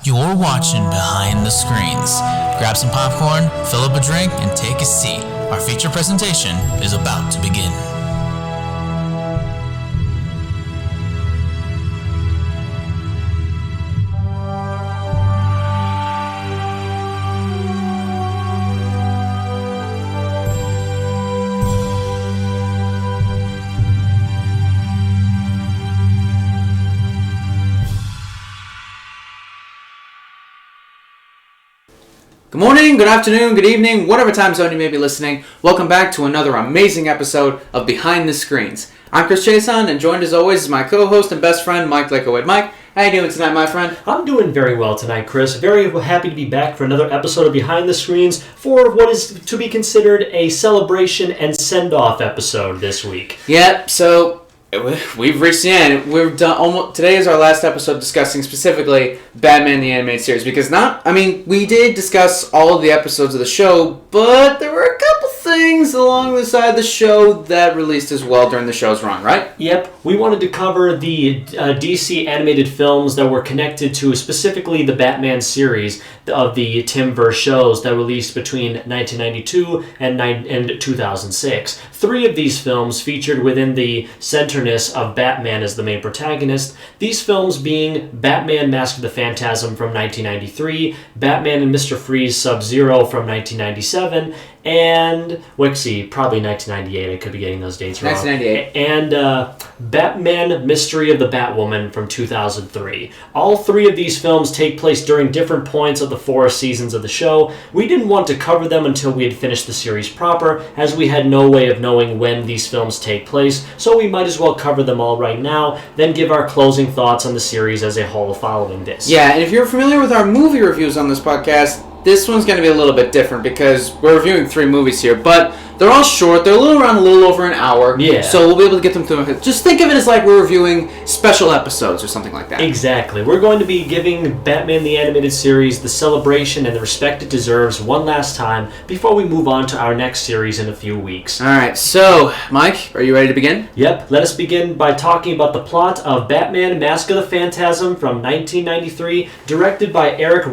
You're watching Behind the Screens. Grab some popcorn, fill up a drink, and take a seat. Our feature presentation is about to begin. Good morning, good afternoon, good evening, whatever time zone you may be listening. Welcome back to another amazing episode of Behind the Screens. I'm Chris Chason, and joined as always is my co-host and best friend, Mike Lakewood. Mike, how you doing tonight, my friend? I'm doing very well tonight, Chris. Very happy to be back for another episode of Behind the Screens for what is to be considered a celebration and send-off episode this week. Yep, so we've reached the end. We've done today is our last episode discussing specifically Batman the Animated Series, because we did discuss all of the episodes of the show, but there were a couple things along the side of the show that released as well during the show's run, right? Yep, we wanted to cover the DC animated films that were connected to specifically the Batman series of the Timmverse shows that released between 1992 and 2006. 3 of these films featured within the centerness of Batman as the main protagonist, these films being Batman Mask of the Phantasm from 1993, Batman and Mr. Freeze Sub-Zero from 1997, and, probably 1998, I could be getting those dates wrong. 1998. And Batman Mystery of the Batwoman from 2003. All 3 of these films take place during different points of the 4 seasons of the show. We didn't want to cover them until we had finished the series proper, as we had no way of knowing when these films take place, so we might as well cover them all right now, then give our closing thoughts on the series as a whole following this. Yeah, and if you're familiar with our movie reviews on this podcast, this one's going to be a little bit different because we're reviewing 3 movies here, but they're all short. They're a little over an hour. Yeah. So we'll be able to get them through. Just think of it as like we're reviewing special episodes or something like that. Exactly. We're going to be giving Batman the Animated Series the celebration and the respect it deserves one last time before we move on to our next series in a few weeks. All right. So, Mike, are you ready to begin? Yep. Let us begin by talking about the plot of Batman Mask of the Phantasm from 1993, directed by Eric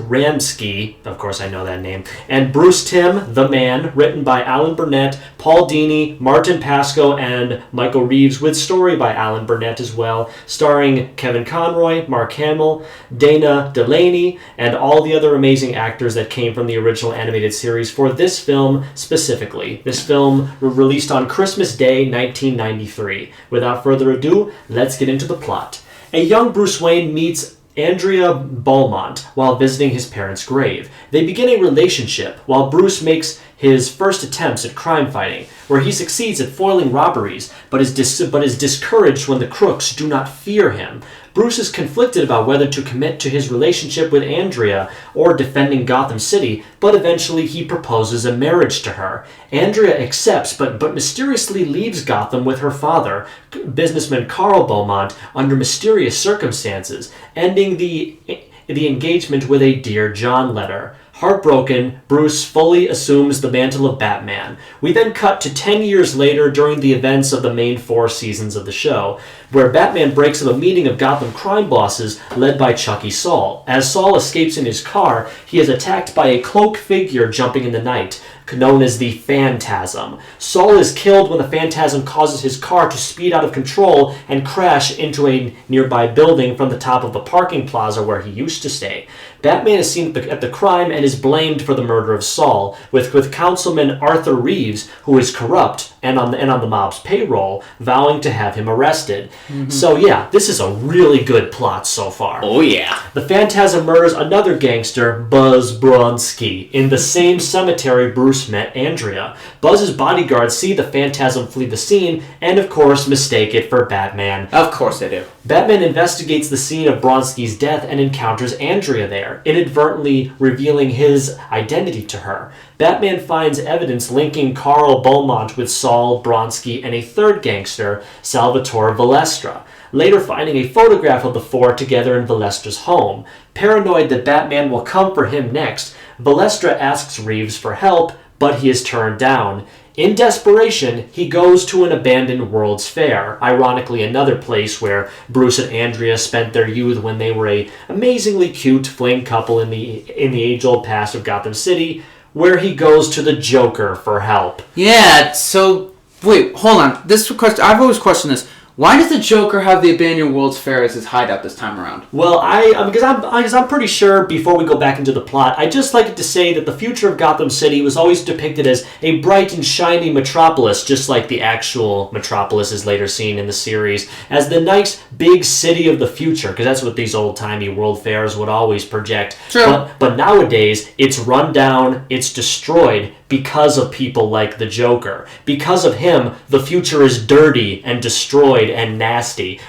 Ramsky, of course I know that name, and Bruce Timm, the Man, written by Alan Burnett, Paul Dini, Martin Pasco, and Michael Reeves, with story by Alan Burnett as well, starring Kevin Conroy, Mark Hamill, Dana Delaney, and all the other amazing actors that came from the original animated series for this film specifically. This film released on Christmas Day, 1993. Without further ado, let's get into the plot. A young Bruce Wayne meets Andrea Beaumont while visiting his parents' grave. They begin a relationship while Bruce makes his first attempts at crime fighting, where he succeeds at foiling robberies, but is discouraged when the crooks do not fear him. Bruce is conflicted about whether to commit to his relationship with Andrea or defending Gotham City, but eventually he proposes a marriage to her. Andrea accepts, but mysteriously leaves Gotham with her father, businessman Carl Beaumont, under mysterious circumstances, ending the engagement with a Dear John letter. Heartbroken, Bruce fully assumes the mantle of Batman. We then cut to 10 years later during the events of the main 4 seasons of the show, where Batman breaks up a meeting of Gotham crime bosses led by Chucky Saul. As Saul escapes in his car, he is attacked by a cloaked figure jumping in the night, known as the Phantasm. Saul is killed when the Phantasm causes his car to speed out of control and crash into a nearby building from the top of the parking plaza where he used to stay. Batman is seen at the crime and is blamed for the murder of Saul, with Councilman Arthur Reeves, who is corrupt and on the mob's payroll, vowing to have him arrested. Mm-hmm. So yeah, this is a really good plot so far. Oh yeah. The Phantasm murders another gangster, Buzz Bronski, in the same cemetery Bruce met Andrea. Buzz's bodyguards see the Phantasm flee the scene and, of course, mistake it for Batman. Of course they do. Batman investigates the scene of Bronski's death and encounters Andrea there, inadvertently revealing his identity to her. Batman finds evidence linking Carl Beaumont with Saul Bronski and a third gangster, Salvatore Valestra, later finding a photograph of the 4 together in Valestra's home. Paranoid that Batman will come for him next, Valestra asks Reeves for help, but he is turned down. In desperation, he goes to an abandoned World's Fair, ironically another place where Bruce and Andrea spent their youth when they were a amazingly cute fling couple in the age-old past of Gotham City, where he goes to the Joker for help. Yeah, so... Wait, hold on. This question, I've always questioned this. Why does the Joker have the abandoned World's Fair as his hideout this time around? Well, because I'm pretty sure, before we go back into the plot, I'd just like to say that the future of Gotham City was always depicted as a bright and shiny metropolis, just like the actual metropolis is later seen in the series, as the nice big city of the future, because that's what these old-timey world fairs would always project. True. But nowadays, it's run down, it's destroyed, because of people like the Joker. Because of him, the future is dirty and destroyed and nasty.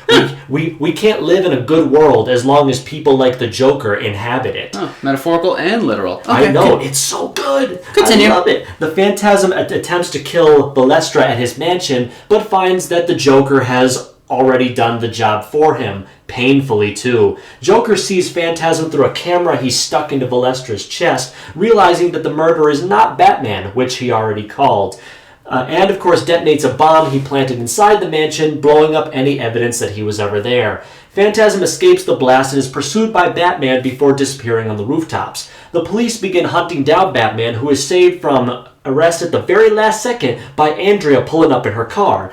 We can't live in a good world as long as people like the Joker inhabit it. Oh, metaphorical and literal. Okay, I know, it's so good. Continue. I love it. The Phantasm attempts to kill Balestra at his mansion, but finds that the Joker has already done the job for him, painfully too. Joker sees Phantasm through a camera he stuck into Balestra's chest, realizing that the murderer is not Batman, which he already called. And of course detonates a bomb he planted inside the mansion, blowing up any evidence that he was ever there. Phantasm escapes the blast and is pursued by Batman before disappearing on the rooftops. The police begin hunting down Batman, who is saved from arrest at the very last second by Andrea pulling up in her car.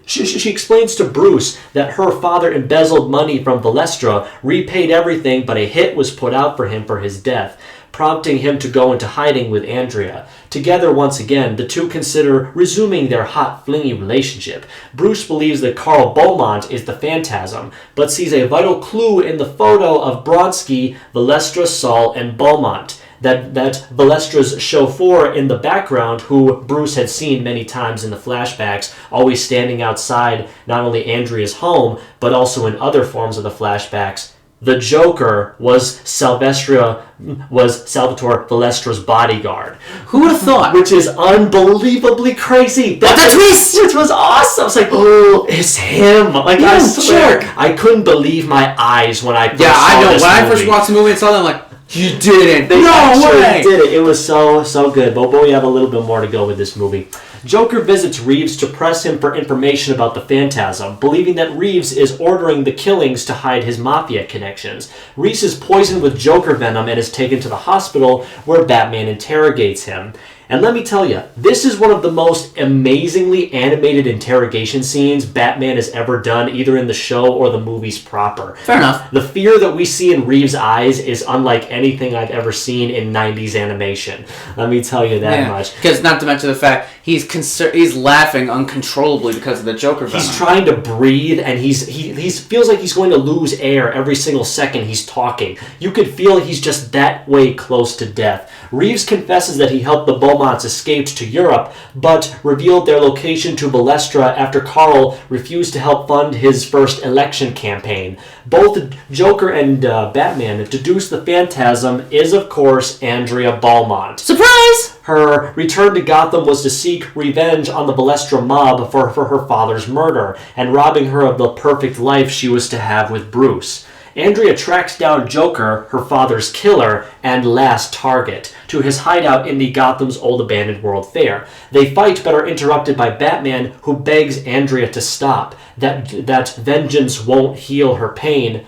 She explains to Bruce that her father embezzled money from Balestra, repaid everything, but a hit was put out for him for his death, prompting him to go into hiding with Andrea. Together once again, the two consider resuming their hot, flingy relationship. Bruce believes that Carl Beaumont is the Phantasm, but sees a vital clue in the photo of Bronsky, Balestra, Saul, and Beaumont. That Balestra's chauffeur in the background, who Bruce had seen many times in the flashbacks, always standing outside not only Andrea's home, but also in other forms of the flashbacks. The Joker was Salvatore Balestra's bodyguard. Who would have thought? Which is unbelievably crazy. What a twist! Which was awesome. It's like, oh, it's him. Like, Yeah, I swear, jerk. I couldn't believe my eyes when I first Yeah, I saw know. this When I movie. first watched the movie and saw them, I'm like, you didn't. They No actually way! did it. It was so good. But we have a little bit more to go with this movie. Joker visits Reeves to press him for information about the Phantasm, believing that Reeves is ordering the killings to hide his mafia connections. Reeves is poisoned with Joker venom and is taken to the hospital, where Batman interrogates him. And let me tell you, this is one of the most amazingly animated interrogation scenes Batman has ever done, either in the show or the movies proper. Fair enough. The fear that we see in Reeves' eyes is unlike anything I've ever seen in 90s animation. Let me tell you that much. Because not to mention the fact he's laughing uncontrollably because of the Joker venom. He's trying to breathe, and he feels like he's going to lose air every single second he's talking. You could feel he's just that way close to death. Reeves confesses that he helped the Beaumonts escape to Europe, but revealed their location to Balestra after Carl refused to help fund his first election campaign. Both Joker and Batman deduce the Phantasm is, of course, Andrea Beaumont. Surprise! Her return to Gotham was to seek revenge on the Balestra mob for her father's murder, and robbing her of the perfect life she was to have with Bruce. Andrea tracks down Joker, her father's killer and last target, to his hideout in the Gotham's old abandoned World Fair. They fight but are interrupted by Batman, who begs Andrea to stop, that vengeance won't heal her pain.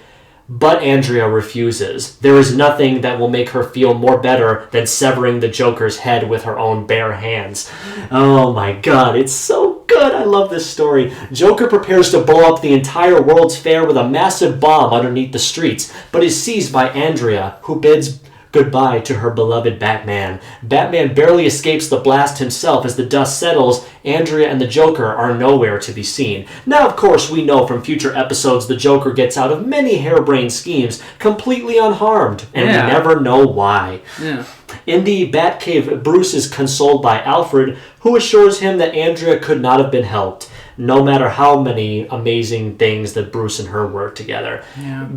But Andrea refuses. There is nothing that will make her feel more better than severing the Joker's head with her own bare hands. Oh my god, it's so good. I love this story. Joker prepares to blow up the entire World's Fair with a massive bomb underneath the streets, but is seized by Andrea, who bids goodbye to her beloved Batman. Batman barely escapes the blast himself. As the dust settles, Andrea and the Joker are nowhere to be seen. Now, of course, we know from future episodes the Joker gets out of many harebrained schemes completely unharmed, and we never know why. Yeah. In the Batcave, Bruce is consoled by Alfred, who assures him that Andrea could not have been helped, no matter how many amazing things that Bruce and her work together. Yeah.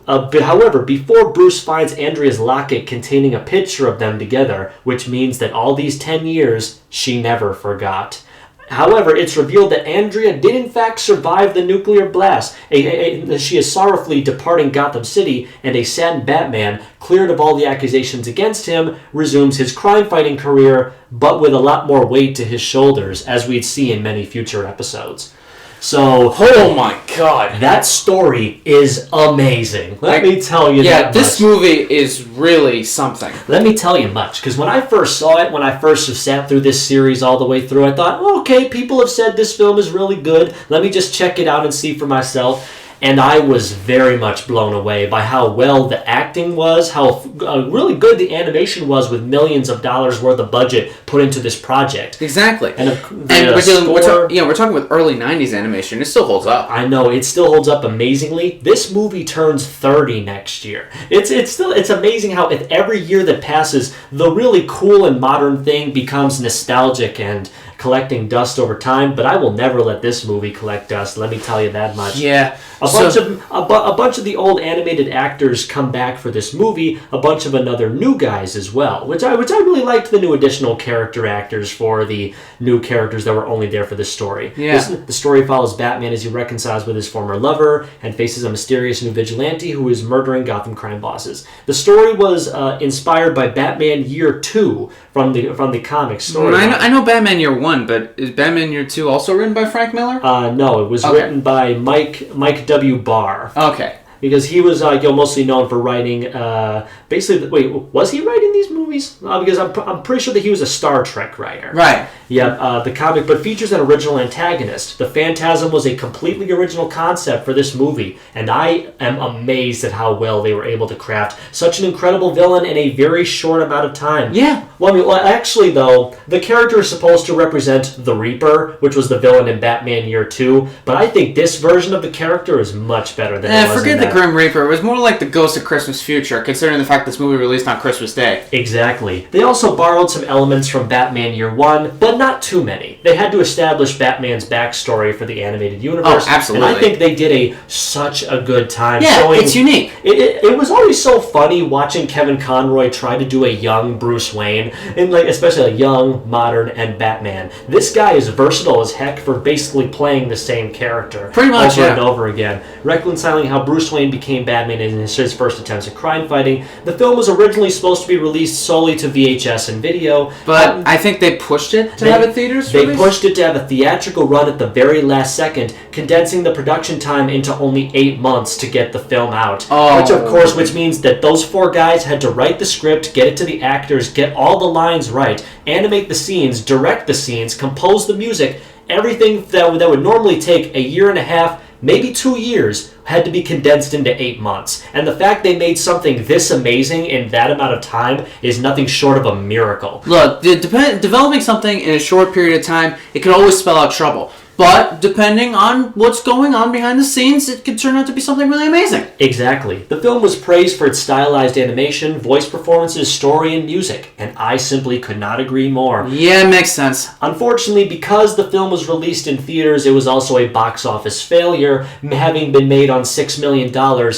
However, before Bruce finds Andrea's locket containing a picture of them together, which means that all these 10 years, she never forgot. However, it's revealed that Andrea did in fact survive the nuclear blast. She is sorrowfully departing Gotham City, and a saddened Batman, cleared of all the accusations against him, resumes his crime-fighting career, but with a lot more weight to his shoulders, as we'd see in many future episodes. So, oh my god, that story is amazing. Let me tell you that Yeah, much. this movie is really something. Let me tell you much, because when I first saw it, when I first sat through this series all the way through, I thought, okay, people have said this film is really good. Let me just check it out and see for myself. And I was very much blown away by how well the acting was, how really good the animation was, with millions of dollars worth of budget put into this project. Exactly. And we're talking with early 90s animation. It still holds up. I know, it still holds up amazingly. This movie turns 30 next year. It's amazing how if every year that passes, the really cool and modern thing becomes nostalgic and collecting dust over time, but I will never let this movie collect dust, let me tell you that much. Yeah. A bunch of the old animated actors come back for this movie, a bunch of another new guys as well, which I really liked the new additional character actors for the new characters that were only there for this story. Yeah. The story follows Batman as he reconciles with his former lover and faces a mysterious new vigilante who is murdering Gotham crime bosses. The story was inspired by Batman Year 2 from the comic story. I know Batman Year 1, but is Batman Year 2 also written by Frank Miller? No, it was written by Mike W. Barr. Okay. Because he was mostly known for writing, was he writing these movies? Because I'm pretty sure that he was a Star Trek writer. Right. Yeah, the comic, but features an original antagonist. The Phantasm was a completely original concept for this movie, and I am amazed at how well they were able to craft such an incredible villain in a very short amount of time. Yeah. Actually, though, the character is supposed to represent the Reaper, which was the villain in Batman Year 2, but I think this version of the character is much better than it was forget in that. The Grim Reaper. It was more like the Ghost of Christmas Future, considering the fact this movie released on Christmas Day. Exactly. They also borrowed some elements from Batman Year 1, but not too many. They had to establish Batman's backstory for the animated universe. Oh, absolutely. And I think they did such a good time. Yeah, it's unique. It was always so funny watching Kevin Conroy try to do a young Bruce Wayne, and especially a young, modern, and Batman. This guy is versatile as heck for basically playing the same character. Pretty much, over and over again. Reconciling how Bruce Wayne became Batman in his first attempts at crime fighting. The film was originally supposed to be released solely to VHS and video. But I think they pushed it to have a theaters They release? pushed it to have a theatrical run at the very last second, condensing the production time into only 8 months to get the film out. Oh. Which means that those 4 guys had to write the script, get it to the actors, get all the lines right, animate the scenes, direct the scenes, compose the music. Everything that would normally take a year and a half, maybe 2 years, had to be condensed into 8 months. And the fact they made something this amazing in that amount of time is nothing short of a miracle. Look, developing something in a short period of time, it can always spell out trouble. But depending on what's going on behind the scenes, it could turn out to be something really amazing. Exactly. The film was praised for its stylized animation, voice performances, story, and music, and I simply could not agree more. Yeah, it makes sense. Unfortunately, because the film was released in theaters, it was also a box office failure, having been made on $6 million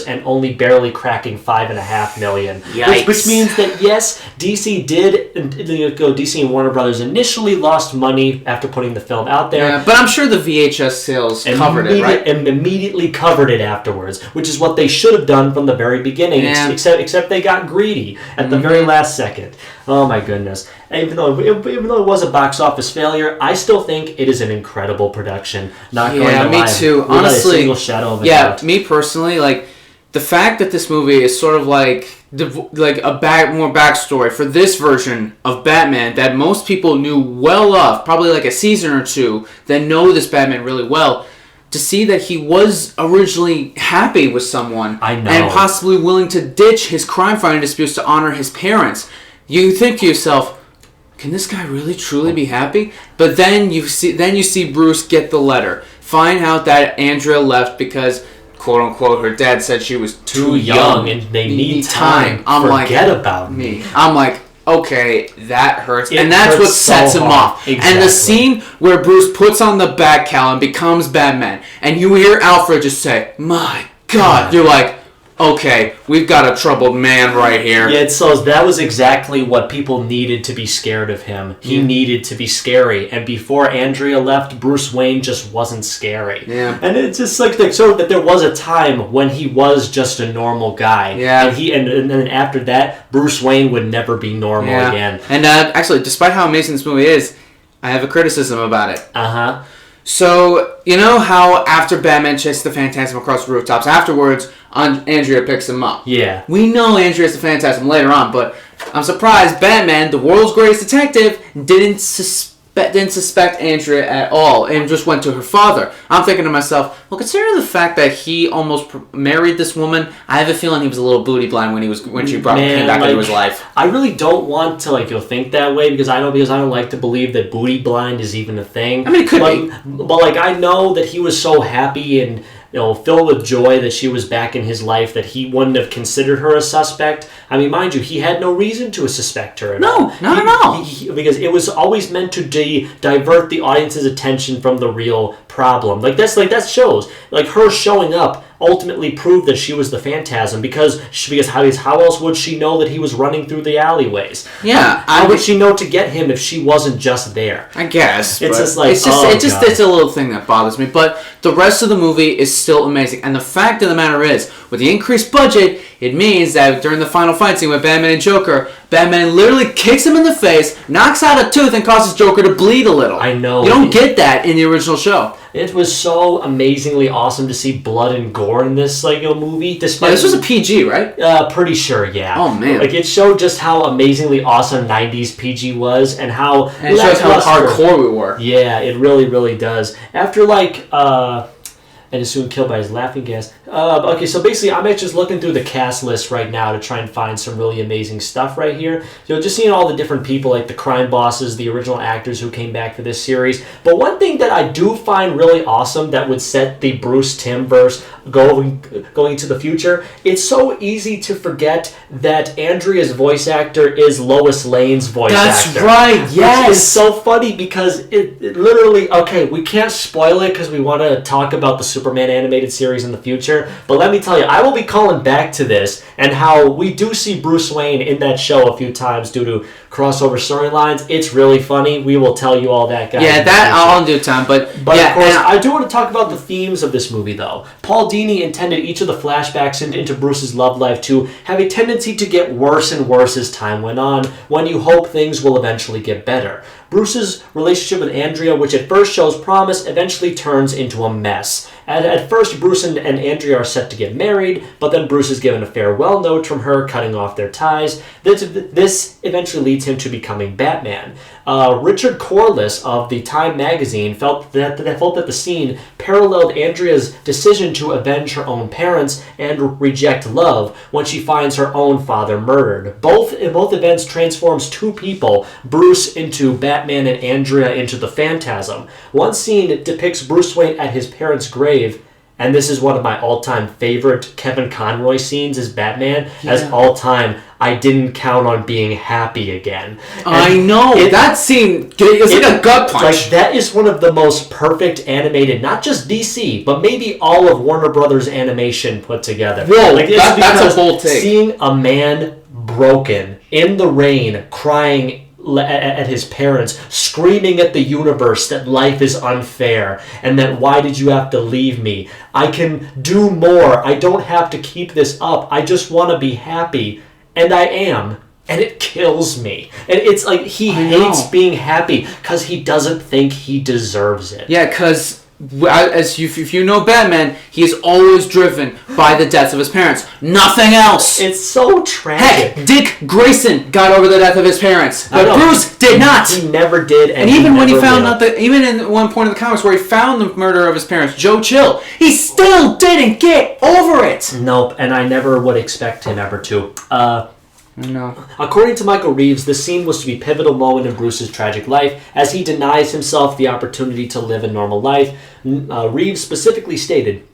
and only barely cracking $5.5 million. Yikes. Which means that, yes, DC and Warner Brothers initially lost money after putting the film out there. Yeah, but I'm sure the VHS sales covered it, right? And immediately covered it afterwards, which is what they should have done from the very beginning, Yeah. except they got greedy at the very last second. Oh my goodness. Even though it was a box office failure, I still think it is an incredible production. Not going to lie. Me too. Without Honestly, a single shadow of a doubt. me personally, the fact that this movie is sort of more backstory for this version of Batman that most people knew well of, probably like a season or two, that know this Batman really well, to see that he was originally happy with someone I know. and possibly willing to ditch his crime-fighting disputes to honor his parents. You think to yourself, can this guy really truly be happy? But then you see Bruce get the letter, find out that Andrea left because, quote unquote, her dad said she was too young and they need time. Forget about me. I'm like, okay, that hurts. It and that's hurts what sets so him hard. off. Exactly. And the scene where Bruce puts on the Batcowl and becomes Batman, and you hear Alfred just say, my God, you're like, okay, we've got a troubled man right here. Yeah, so that was exactly what people needed to be scared of him. He needed to be scary. And before Andrea left, Bruce Wayne just wasn't scary. Yeah. And it's just like so that there was a time when he was just a normal guy. Yeah. And then after that, Bruce Wayne would never be normal again. And actually, despite how amazing this movie is, I have a criticism about it. Uh-huh. So, you know how after Batman chases the Phantasm across the rooftops, afterwards, Andrea picks him up. Yeah. We know Andrea's the Phantasm later on, but I'm surprised Batman, the world's greatest detective, didn't suspect Andrea at all and just went to her father. I'm thinking to myself, well, considering the fact that he almost married this woman, I have a feeling he was a little booty blind when she came back into his life. I really don't want to think that way because I don't like to believe that booty blind is even a thing. I mean, it could be, but I know that he was so happy and filled with joy that she was back in his life that he wouldn't have considered her a suspect. I mean, mind you, he had no reason to suspect her at all. No, not at all. Because it was always meant to divert the audience's attention from the real problem. That shows. Her showing up ultimately proved that she was the Phantasm because how else would she know that he was running through the alleyways? Yeah. How would she know to get him if she wasn't just there? I guess. It's it's a little thing that bothers me. But the rest of the movie is still amazing. And the fact of the matter is, with the increased budget, it means that during the final fight scene with Batman and Joker, Batman literally kicks him in the face, knocks out a tooth, and causes Joker to bleed a little. I know. You don't get that in the original show. It was so amazingly awesome to see blood and gore in this movie. Despite this was a PG, right? Pretty sure, yeah. Oh man! It showed just how amazingly awesome '90s PG was, and how it shows how hardcore we were. Yeah, it really, really does. After and is soon killed by his laughing gas. Okay, so basically, I'm just looking through the cast list right now to try and find some really amazing stuff right here. Just seeing all the different people, like the crime bosses, the original actors who came back for this series. But one thing that I do find really awesome that would set the Bruce Timm verse going into the future, it's so easy to forget that Andrea's voice actor is Lois Lane's voice actor. That's right, yes! Which is so funny because it literally, okay, we can't spoil it because we want to talk about the Superman animated series in the future, but let me tell you, I will be calling back to this and how we do see Bruce Wayne in that show a few times due to crossover storylines. It's really funny. We will tell you all that, guys. Yeah, that I'll do time, but yeah, of course, I do want to talk about the themes of this movie, though. Paul Dini intended each of the flashbacks into Bruce's love life to have a tendency to get worse and worse as time went on, when you hope things will eventually get better. Bruce's relationship with Andrea, which at first shows promise, eventually turns into a mess. At first, Bruce and Andrea are set to get married, but then Bruce is given a farewell note from her, cutting off their ties. This eventually leads him to becoming Batman. Richard Corliss of the Time magazine felt that the scene paralleled Andrea's decision to avenge her own parents and reject love when she finds her own father murdered. Both events transforms two people, Bruce into Batman and Andrea into the Phantasm. One scene depicts Bruce Wayne at his parents' grave, and this is one of my all-time favorite Kevin Conroy scenes as Batman. Yeah. As all-time, I didn't count on being happy again. And I know. That scene is like a gut punch. That is one of the most perfect animated, not just DC, but maybe all of Warner Brothers animation put together. Whoa, that's a whole take. Seeing a man broken in the rain, crying at his parents, screaming at the universe that life is unfair and that why did you have to leave me? I can do more. I don't have to keep this up. I just want to be happy. And I am. And it kills me. And it's like he hates being happy because he doesn't think he deserves it. Yeah, because if you know Batman, he is always driven by the deaths of his parents. Nothing else. It's so tragic. Heck, Dick Grayson got over the death of his parents, but Bruce did not. He never did, and even when he found out even in one point in the comics where he found the murder of his parents, Joe Chill, he still didn't get over it. Nope, and I never would expect him ever to. No. According to Michael Reeves, this scene was to be a pivotal moment in Bruce's tragic life as he denies himself the opportunity to live a normal life. Reeves specifically stated,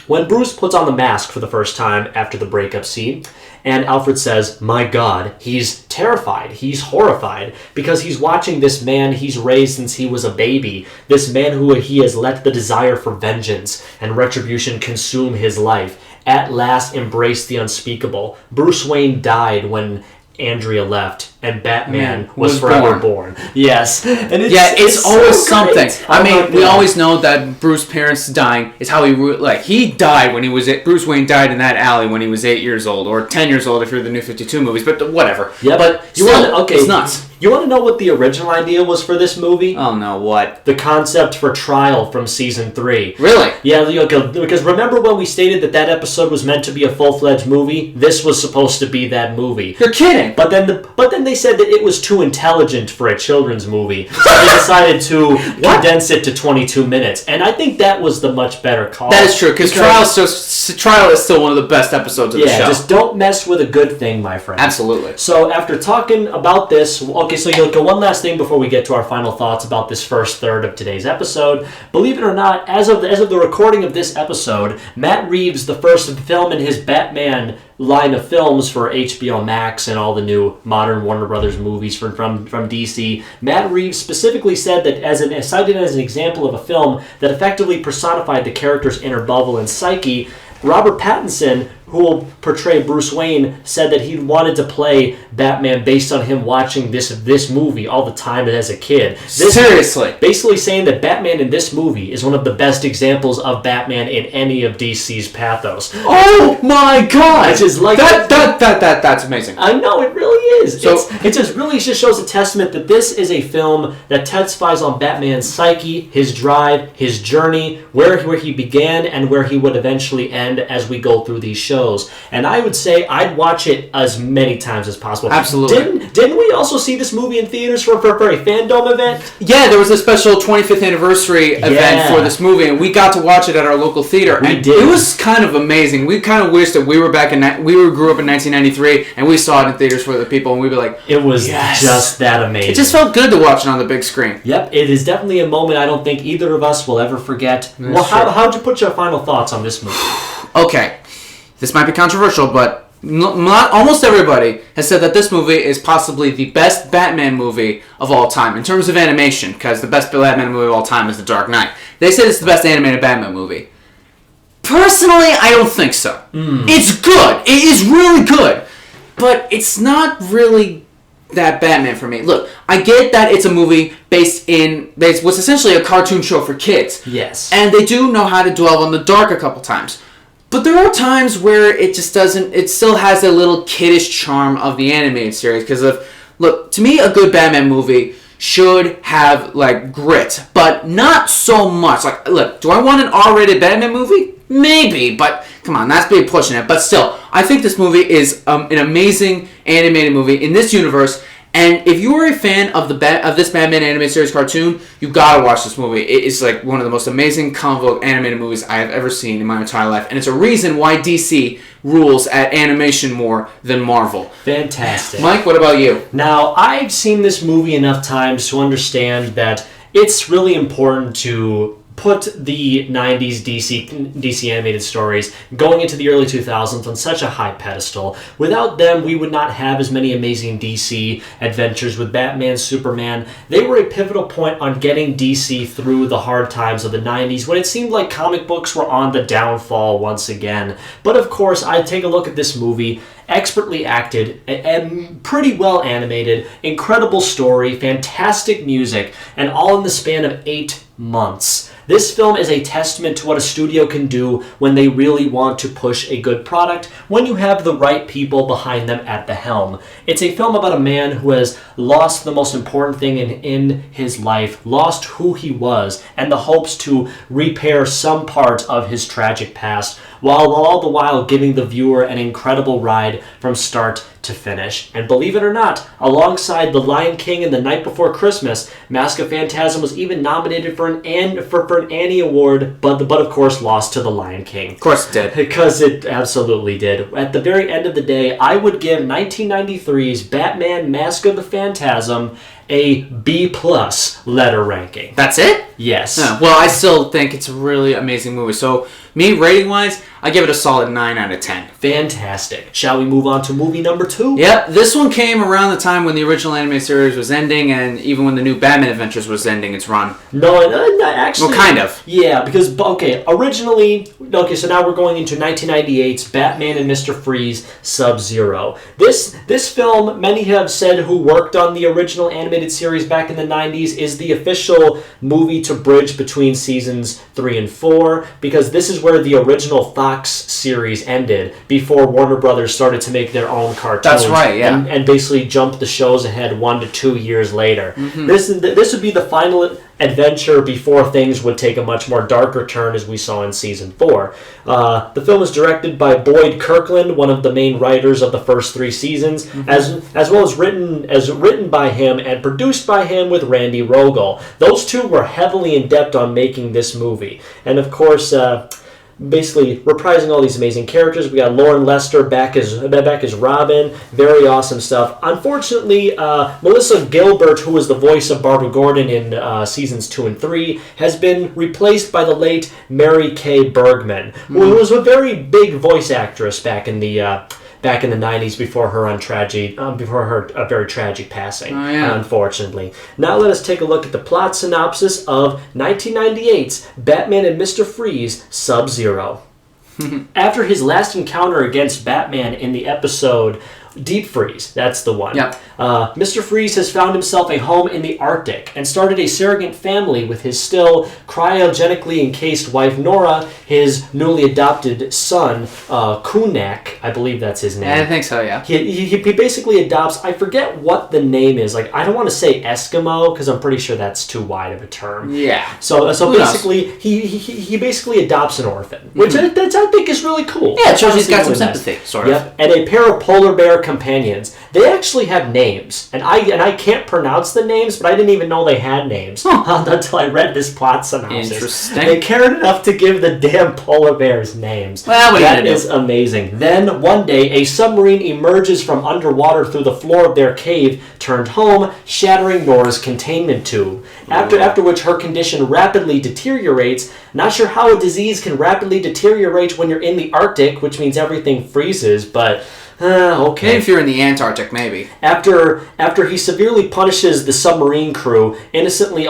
when Bruce puts on the mask for the first time after the breakup scene, and Alfred says, my God, he's terrified, he's horrified, because he's watching this man he's raised since he was a baby, this man who he has let the desire for vengeance and retribution consume his life. at last embraced the unspeakable. Bruce Wayne died when Andrea left, and Batman was forever born. Yes. And it's always so something. great. I mean, we always know that Bruce's parents dying is how he died when he was Bruce Wayne died in that alley when he was 8 years old, or 10 years old if you're the New 52 movies, but whatever. Yeah, but it's nuts. You want to know what the original idea was for this movie? Oh no, what? The concept for Trial from season 3. Really? Yeah, because remember when we stated that episode was meant to be a full-fledged movie? This was supposed to be that movie. You're kidding. But then they said that it was too intelligent for a children's movie, so they decided to condense it to 22 minutes. And I think that was the much better call. That is true, because Trial is still one of the best episodes of the show. Yeah, just don't mess with a good thing, my friend. Absolutely. So after talking about this, okay, so you'll go one last thing before we get to our final thoughts about this first third of today's episode. Believe it or not, as of the recording of this episode, Matt Reeves, the first film in his Batman line of films for HBO Max and all the new modern Warner Brothers movies from DC, Matt Reeves specifically said that cited as an example of a film that effectively personified the character's inner bubble and psyche, Robert Pattinson, who will portray Bruce Wayne, said that he wanted to play Batman based on him watching this movie all the time as a kid. Seriously? Basically saying that Batman in this movie is one of the best examples of Batman in any of DC's pathos. Oh my god! Which is like that's amazing. I know, it really is. So, it just shows a testament that this is a film that testifies on Batman's psyche, his drive, his journey, where he began and where he would eventually end as we go through these shows. And I would say I'd watch it as many times as possible. Absolutely. Didn't we also see this movie in theaters for a fandom event? Yeah, there was a special 25th anniversary event for this movie, and we got to watch it at our local theater. We did. It was kind of amazing. We kind of wish that we were grew up in 1993, and we saw it in theaters for the people, and we'd be like, it was just that amazing. It just felt good to watch it on the big screen. Yep, it is definitely a moment I don't think either of us will ever forget. How'd you put your final thoughts on this movie? Okay. This might be controversial, but almost everybody has said that this movie is possibly the best Batman movie of all time in terms of animation, because the best Batman movie of all time is The Dark Knight. They say it's the best animated Batman movie. Personally, I don't think so. It's good. It is really good. But it's not really that Batman for me. Look, I get that it's a movie based what's essentially a cartoon show for kids. Yes. And they do know how to dwell on the dark a couple times. But there are times where it just doesn't, it still has a little kiddish charm of the animated series. Because look, to me, a good Batman movie should have, grit. But not so much. Look, do I want an R-rated Batman movie? Maybe, but come on, that's big pushing it. But still, I think this movie is an amazing animated movie in this universe. And if you are a fan of this Batman animated series cartoon, you gotta watch this movie. It is one of the most amazing comic book animated movies I have ever seen in my entire life, and it's a reason why DC rules at animation more than Marvel. Fantastic. Mike, what about you? Now, I've seen this movie enough times to understand that it's really important to put the 90s DC animated stories going into the early 2000s on such a high pedestal. Without them, we would not have as many amazing DC adventures with Batman, Superman. They were a pivotal point on getting DC through the hard times of the 90s when it seemed like comic books were on the downfall once again. But of course, I take a look at this movie, expertly acted and pretty well animated, incredible story, fantastic music, and all in the span of 8 months. This film is a testament to what a studio can do when they really want to push a good product, when you have the right people behind them at the helm. It's a film about a man who has lost the most important thing in his life, lost who he was, and the hopes to repair some part of his tragic past, while all the while giving the viewer an incredible ride from start to finish. And believe it or not, alongside The Lion King and The Night Before Christmas, Mask of Phantasm was even nominated for an Annie Award, but of course lost to The Lion King. Of course it did. Because it absolutely did. At the very end of the day, I would give 1993's Batman Mask of the Phantasm a B+ letter ranking. That's it? Yes. Well, I still think it's a really amazing movie. So, me, rating-wise, I give it a solid 9 out of 10. Fantastic. Shall we move on to movie number 2? Yep, this one came around the time when the original anime series was ending, and even when the new Batman Adventures was ending its run. No, actually... Well, kind of. Yeah, because, originally... Okay, so now we're going into 1998's Batman and Mr. Freeze Sub-Zero. This film, many have said who worked on the original animated series back in the 90s, is the official movie to bridge between seasons 3 and 4, because this is where the original Fox series ended before Warner Brothers started to make their own cartoons. That's right, yeah. And basically jump the shows ahead 1 to 2 years later. Mm-hmm. This would be the final adventure before things would take a much more darker turn, as we saw in season 4. The film is directed by Boyd Kirkland, one of the main writers of the first 3 seasons, as well as written by him and produced by him with Randy Rogel. Those two were heavily adept on making this movie. And of course, basically reprising all these amazing characters. We got Lauren Lester back as Robin. Very awesome stuff. Unfortunately, Melissa Gilbert, who was the voice of Barbara Gordon in seasons 2 and 3, has been replaced by the late Mary Kay Bergman, who was a very big voice actress back in the 90s before her very tragic passing, unfortunately. Now let us take a look at the plot synopsis of 1998's Batman and Mr. Freeze Sub-Zero. After his last encounter against Batman in the episode Deep Freeze, that's the one. Yep. Mr. Freeze has found himself a home in the Arctic and started a surrogate family with his still cryogenically encased wife Nora, his newly adopted son Kunak, I believe that's his name. I think so, yeah. He basically adopts, I forget what the name is. Like, I don't want to say Eskimo because I'm pretty sure that's too wide of a term. Yeah. So basically, he basically adopts an orphan, which I think is really cool. Yeah, it shows he's got some sympathy, sort of. Yep. And a pair of polar bear companions. They actually have names, and I can't pronounce the names, but I didn't even know they had names until I read this plot synopsis. Interesting. They cared enough to give the damn polar bears names. Well, that is amazing. Then one day, a submarine emerges from underwater through the floor of their cave, turned home, shattering Nora's containment tube. After which her condition rapidly deteriorates. Not sure how a disease can rapidly deteriorate when you're in the Arctic, which means everything freezes, but okay. Maybe if you're in the Antarctic, maybe. After he severely punishes the submarine crew, innocently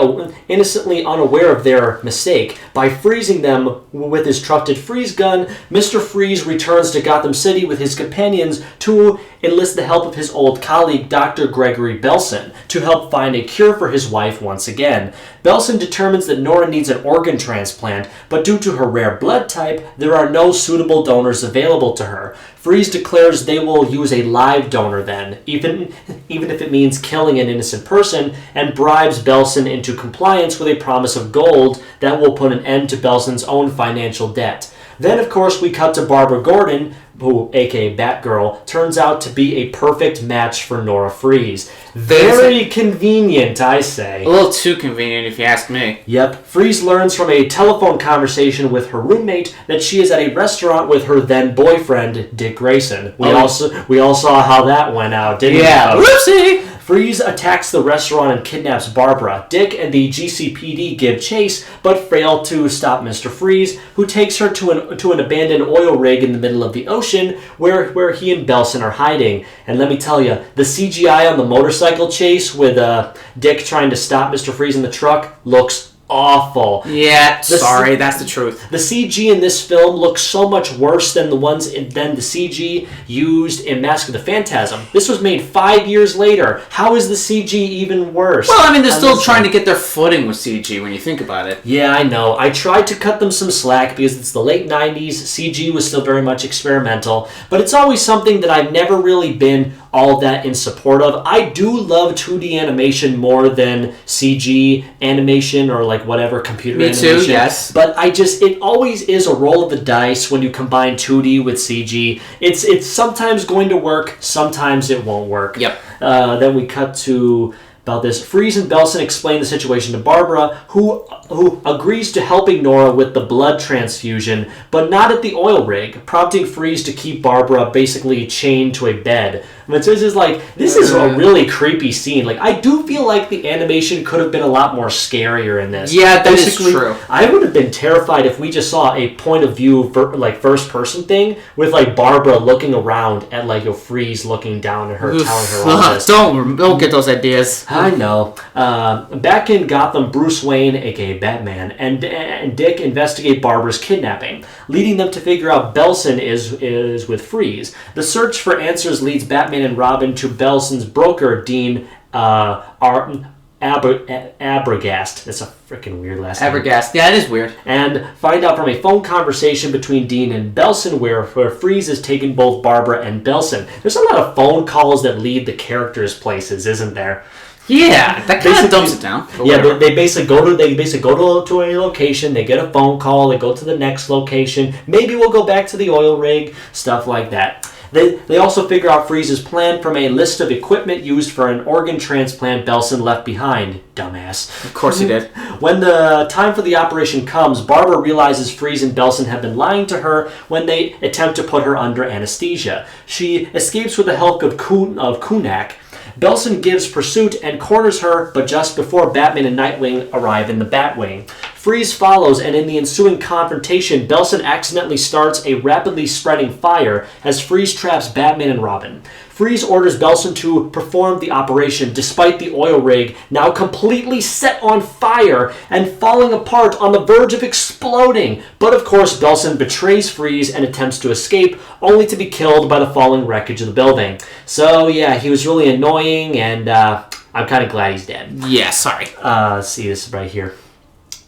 unaware of their mistake, by freezing them with his trusted freeze gun, Mr. Freeze returns to Gotham City with his companions to enlist the help of his old colleague, Dr. Gregory Belson, to help find a cure for his wife once again. Belson determines that Nora needs an organ transplant, but due to her rare blood type, there are no suitable donors available to her. Freeze declares they will use a live donor then, even if it means killing an innocent person, and bribes Belson into compliance with a promise of gold that will put an end to Belson's own financial debt. Then, of course, we cut to Barbara Gordon, who, aka Batgirl, turns out to be a perfect match for Nora Freeze. Very convenient, I say. A little too convenient, if you ask me. Yep. Freeze learns from a telephone conversation with her roommate that she is at a restaurant with her then-boyfriend, Dick Grayson. We all saw how that went out, didn't we? Yeah. Whoopsie! Freeze attacks the restaurant and kidnaps Barbara. Dick and the GCPD give chase, but fail to stop Mr. Freeze, who takes her to an abandoned oil rig in the middle of the ocean, where he and Belson are hiding. And let me tell you, the CGI on the motorcycle chase with Dick trying to stop Mr. Freeze in the truck looks awful. Yeah, sorry, that's the truth. The CG in this film looks so much worse than the CG used in Mask of the Phantasm. This was made 5 years later. How is the CG even worse? Well, I mean, they're still trying to get their footing with CG when you think about it. Yeah, I know. I tried to cut them some slack because it's the late 90s. CG was still very much experimental, but it's always something that I've never really been all that in support of. I do love 2D animation more than CG animation or like whatever computer animation. Me too, yes. But it always is a roll of the dice when you combine 2D with CG. It's sometimes going to work, sometimes it won't work. Yep. Then we cut to about this. Freeze and Belson explain the situation to Barbara, who agrees to helping Nora with the blood transfusion, but not at the oil rig, prompting Freeze to keep Barbara basically chained to a bed. I mean, so this is a really creepy scene. Like, I do feel like the animation could have been a lot more scarier in this. Yeah, that is true. I would have been terrified if we just saw a point of view, first person thing with like Barbara looking around at like a Freeze looking down at her, telling her all this. Don't get those ideas. I know. Back in Gotham, Bruce Wayne, aka Batman, and Dick investigate Barbara's kidnapping, leading them to figure out Belson is with Freeze. The search for answers leads Batman and Robin to Belson's broker, Dean Abergast. That's a freaking weird last name. Abergast. Yeah, it is weird. And find out from a phone conversation between Dean and Belson where Freeze has taken both Barbara and Belson. There's a lot of phone calls that lead the characters places, isn't there? Yeah, that kind of dumps it down. Yeah, they basically go to a location. They get a phone call. They go to the next location. Maybe we'll go back to the oil rig. Stuff like that. They also figure out Freeze's plan from a list of equipment used for an organ transplant Belson left behind. Dumbass. Of course he did. When the time for the operation comes, Barbara realizes Freeze and Belson have been lying to her when they attempt to put her under anesthesia. She escapes with the help of Kunak. Belson gives pursuit and corners her, but just before Batman and Nightwing arrive in the Batwing. Freeze follows, and in the ensuing confrontation, Belson accidentally starts a rapidly spreading fire as Freeze traps Batman and Robin. Freeze orders Belson to perform the operation despite the oil rig now completely set on fire and falling apart on the verge of exploding. But of course, Belson betrays Freeze and attempts to escape, only to be killed by the falling wreckage of the building. So yeah, he was really annoying, and I'm kind of glad he's dead. Yeah, sorry. See this right here.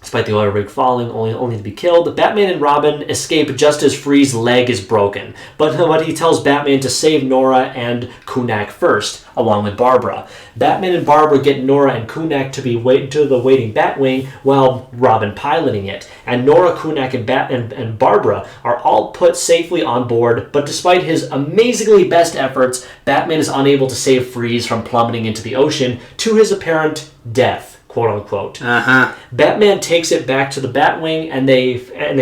Despite the oil rig falling, only to be killed, Batman and Robin escape just as Freeze's leg is broken. But he tells Batman to save Nora and Kunak first, along with Barbara. Batman and Barbara get Nora and Kunak to the waiting Batwing while Robin piloting it. And Nora, Kunak, and Barbara are all put safely on board, but despite his amazingly best efforts, Batman is unable to save Freeze from plummeting into the ocean to his apparent death. Quote unquote. Batman takes it back to the Batwing and they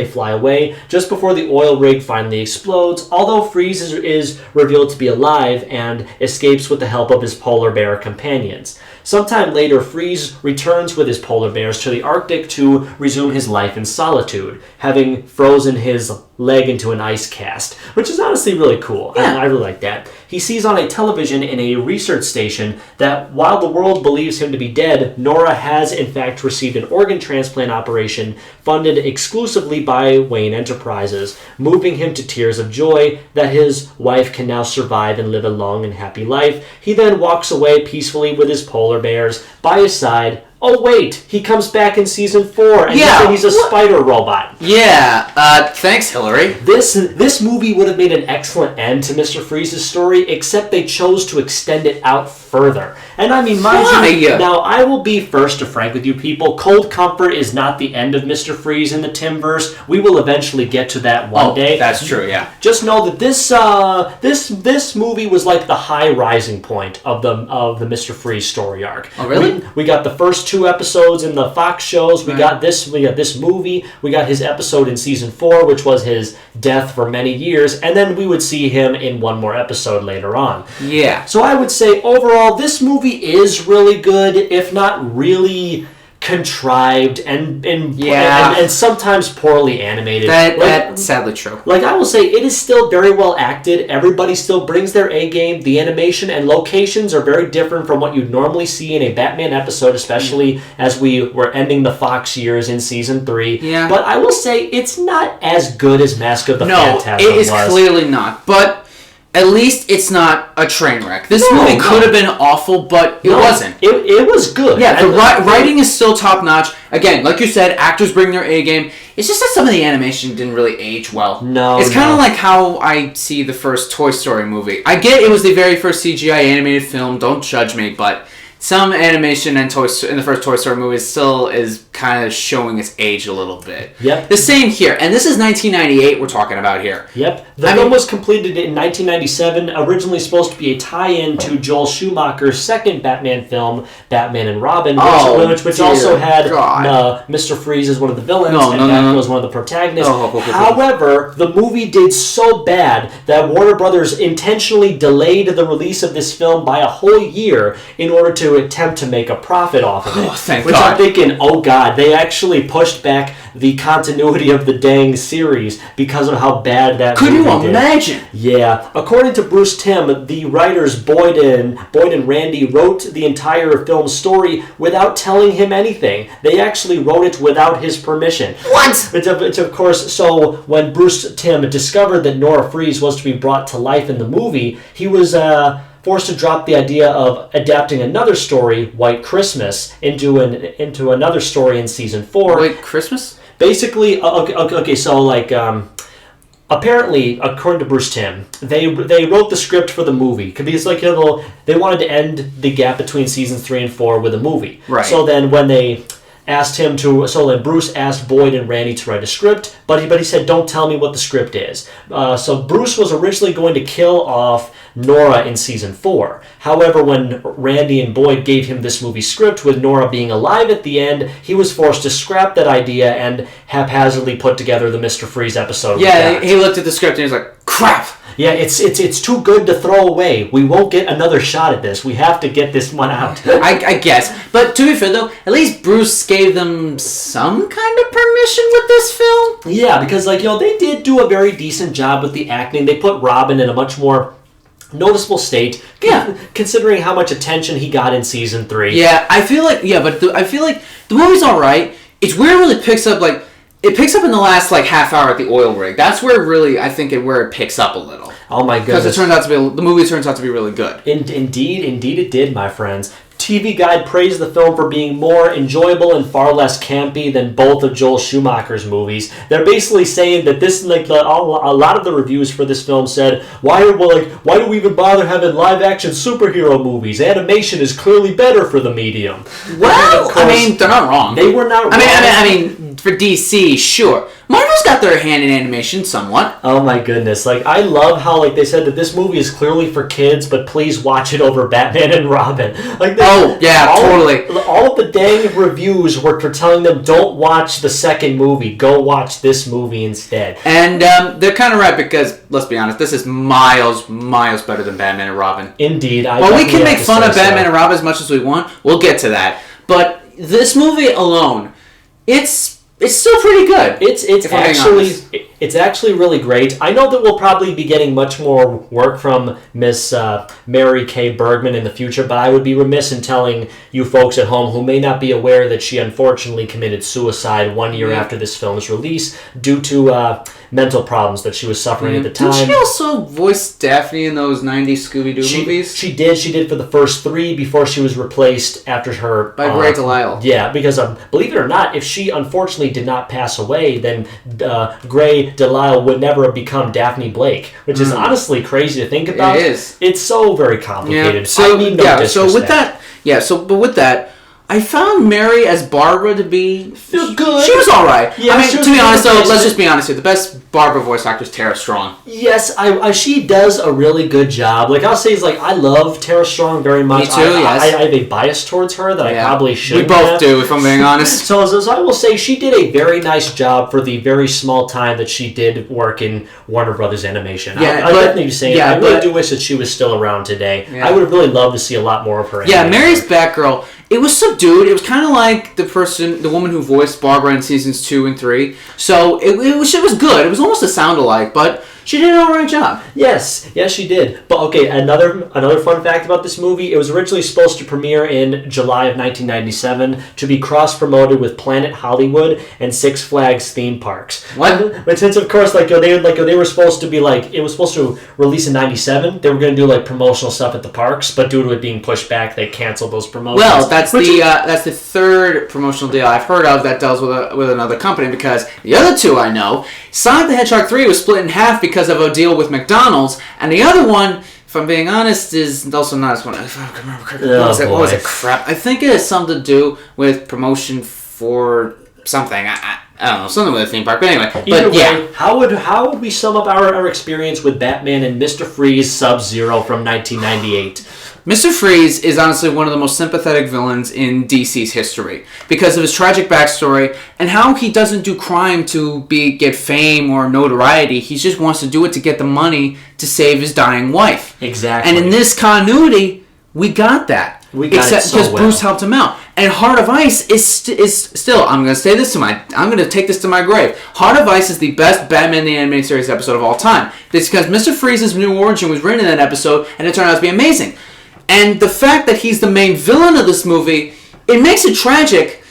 fly away just before the oil rig finally explodes, although Freeze is revealed to be alive and escapes with the help of his polar bear companions. Sometime later, Freeze returns with his polar bears to the Arctic to resume his life in solitude, having frozen his leg into an ice cast, which is honestly really cool. Yeah. I really like that. He sees on a television in a research station that while the world believes him to be dead, Nora has in fact received an organ transplant operation funded exclusively by Wayne Enterprises, moving him to tears of joy that his wife can now survive and live a long and happy life. He then walks away peacefully with his polar bears by his side. Oh wait, he comes back in season 4 and he's a spider robot. Yeah, thanks Hillary. This movie would have made an excellent end to Mr. Freeze's story, except they chose to extend it out further. And I mean, mind you, now I will be first to frank with you people, Cold Comfort is not the end of Mr. Freeze in the Timverse. We will eventually get to that one day. That's true, yeah. Just know that this movie was like the high rising point of the Mr. Freeze story arc. Oh really? We got the first 2 episodes in the Fox shows. We got this movie. We got his episode in season 4, which was his death for many years, and then we would see him in one more episode later on. Yeah. So I would say overall, this movie is really good, if not really contrived and sometimes poorly animated. That's sadly true. Like, I will say, it is still very well acted. Everybody still brings their A game. The animation and locations are very different from what you'd normally see in a Batman episode, especially as we were ending the Fox years in season 3. Yeah. But I will say, it's not as good as Mask of the Phantasm No, it is was. Clearly not. But at least it's not a train wreck. This movie could have been awful, but it wasn't. It was good. Yeah, the writing is still top notch. Again, like you said, actors bring their A game. It's just that some of the animation didn't really age well. It's kind of like how I see the first Toy Story movie. I get it was the very first CGI animated film. Don't judge me, but some animation in the first Toy Story movie still is kind of showing its age a little bit. Yep. The same here, and this is 1998 we're talking about here. Yep. The film was completed in 1997, originally supposed to be a tie-in to Joel Schumacher's second Batman film, Batman and Robin, which also had Mr. Freeze as one of the villains and Batman was one of the protagonists. However, the movie did so bad that Warner Brothers intentionally delayed the release of this film by a whole year in order to attempt to make a profit off of it. Thank which God. I'm thinking, oh God, they actually pushed back the continuity of the dang series because of how bad that movie did. Could you imagine? Yeah. According to Bruce Timm, the writers Boyd and Randy wrote the entire film's story without telling him anything. They actually wrote it without his permission. What? It's of course, so when Bruce Timm discovered that Nora Freeze was to be brought to life in the movie, he was forced to drop the idea of adapting another story, White Christmas, into another story in season 4. White Christmas? Basically, apparently, according to Bruce Timm, they wrote the script for the movie because they wanted to end the gap between seasons 3 and 4 with a movie. Right. So then when they asked him to, so then Bruce asked Boyd and Randy to write a script, but he said, don't tell me what the script is. So Bruce was originally going to kill off Nora in season 4. However, when Randy and Boyd gave him this movie script with Nora being alive at the end, he was forced to scrap that idea and haphazardly put together the Mr. Freeze episode. Yeah, he looked at the script and he was like, crap! Yeah, it's too good to throw away. We won't get another shot at this. We have to get this one out. I guess. But to be fair, though, at least Bruce gave them some kind of permission with this film. Yeah, because, they did do a very decent job with the acting. They put Robin in a much more noticeable state, considering how much attention he got in season 3. Yeah, I feel like the movie's all right. It's where it really picks up, it picks up in the last half hour at the oil rig. That's where where it picks up a little. Oh my goodness! Because the movie turns out to be really good. Indeed it did, my friends. TV Guide praised the film for being more enjoyable and far less campy than both of Joel Schumacher's movies. They're basically saying that this, a lot of the reviews for this film said, why do we even bother having live-action superhero movies? Animation is clearly better for the medium. Well, they're not wrong. They were not wrong. I mean, for DC, sure. Marvel's got their hand in animation somewhat. Oh my goodness. I love how, they said that this movie is clearly for kids, but please watch it over Batman and Robin. Totally. All of the dang reviews were telling them, don't watch the second movie. Go watch this movie instead. And they're kind of right because, let's be honest, this is miles better than Batman and Robin. Indeed. Well, we can make fun of Batman and Robin as much as we want. We'll get to that. But this movie alone, it's still pretty good. It's actually really great. I know that we'll probably be getting much more work from Miss Mary Kay Bergman in the future, but I would be remiss in telling you folks at home who may not be aware that she unfortunately committed suicide 1 year after this film's release due to mental problems that she was suffering at the time. Didn't she also voice Daphne in those 90s Scooby-Doo movies? She did for the first 3 before she was replaced after her... By Gray Delisle. Yeah, because believe it or not, if she unfortunately did not pass away, then Gray Delisle would never have become Daphne Blake, which is honestly crazy to think about. It is. It's so very complicated. Yeah. So with that, I found Mary as Barbara to be good. She was all right. Yeah, to be honest, though, let's just be honest here. The best Barbara voice actor is Tara Strong. Yes, she does a really good job. I'll say, I love Tara Strong very much. Me too. Yes. I have a bias towards her that I probably shouldn't. We both do, if I'm being honest. So I will say she did a very nice job for the very small time that she did work in Warner Brothers Animation. I definitely say I really do wish that she was still around today. Yeah. I would have really loved to see a lot more of her. Yeah, Mary's Batgirl. It was subdued. It was kind of like the woman who voiced Barbara in seasons 2 and 3. So it was good. It was almost a sound-alike, but she did an alright job. Yes, she did. But okay, another fun fact about this movie, it was originally supposed to premiere in July of 1997 to be cross-promoted with Planet Hollywood and Six Flags theme parks. What? But since, of course, they were supposed to be it was supposed to release in 97, they were going to do promotional stuff at the parks, but due to it being pushed back, they canceled those promotions. Well, that's the third promotional deal I've heard of that deals with another company, because the other two I know, Sonic the Hedgehog 3 was split in half because of a deal with McDonald's, and the other one, if if I'm being honest, is also not as one. If I can remember correctly, Oh, what was it? boy. Crap. I think it has something to do with promotion for something. I don't know, something with a theme park. But anyway, Either but yeah. way, how would we sum up our experience with Batman and Mr. Freeze Sub-Zero from 1998? Mr. Freeze is honestly one of the most sympathetic villains in DC's history because of his tragic backstory and how he doesn't do crime to get fame or notoriety. He just wants to do it to get the money to save his dying wife. Exactly. And in this continuity, we got that. We got it so because well. Bruce helped him out. And Heart of Ice is still. I'm going to say this I'm going to take this to my grave. Heart of Ice is the best Batman the Animated Series episode of all time. It's because Mr. Freeze's new origin was written in that episode, and it turned out to be amazing. And the fact that he's the main villain of this movie, it makes it tragic.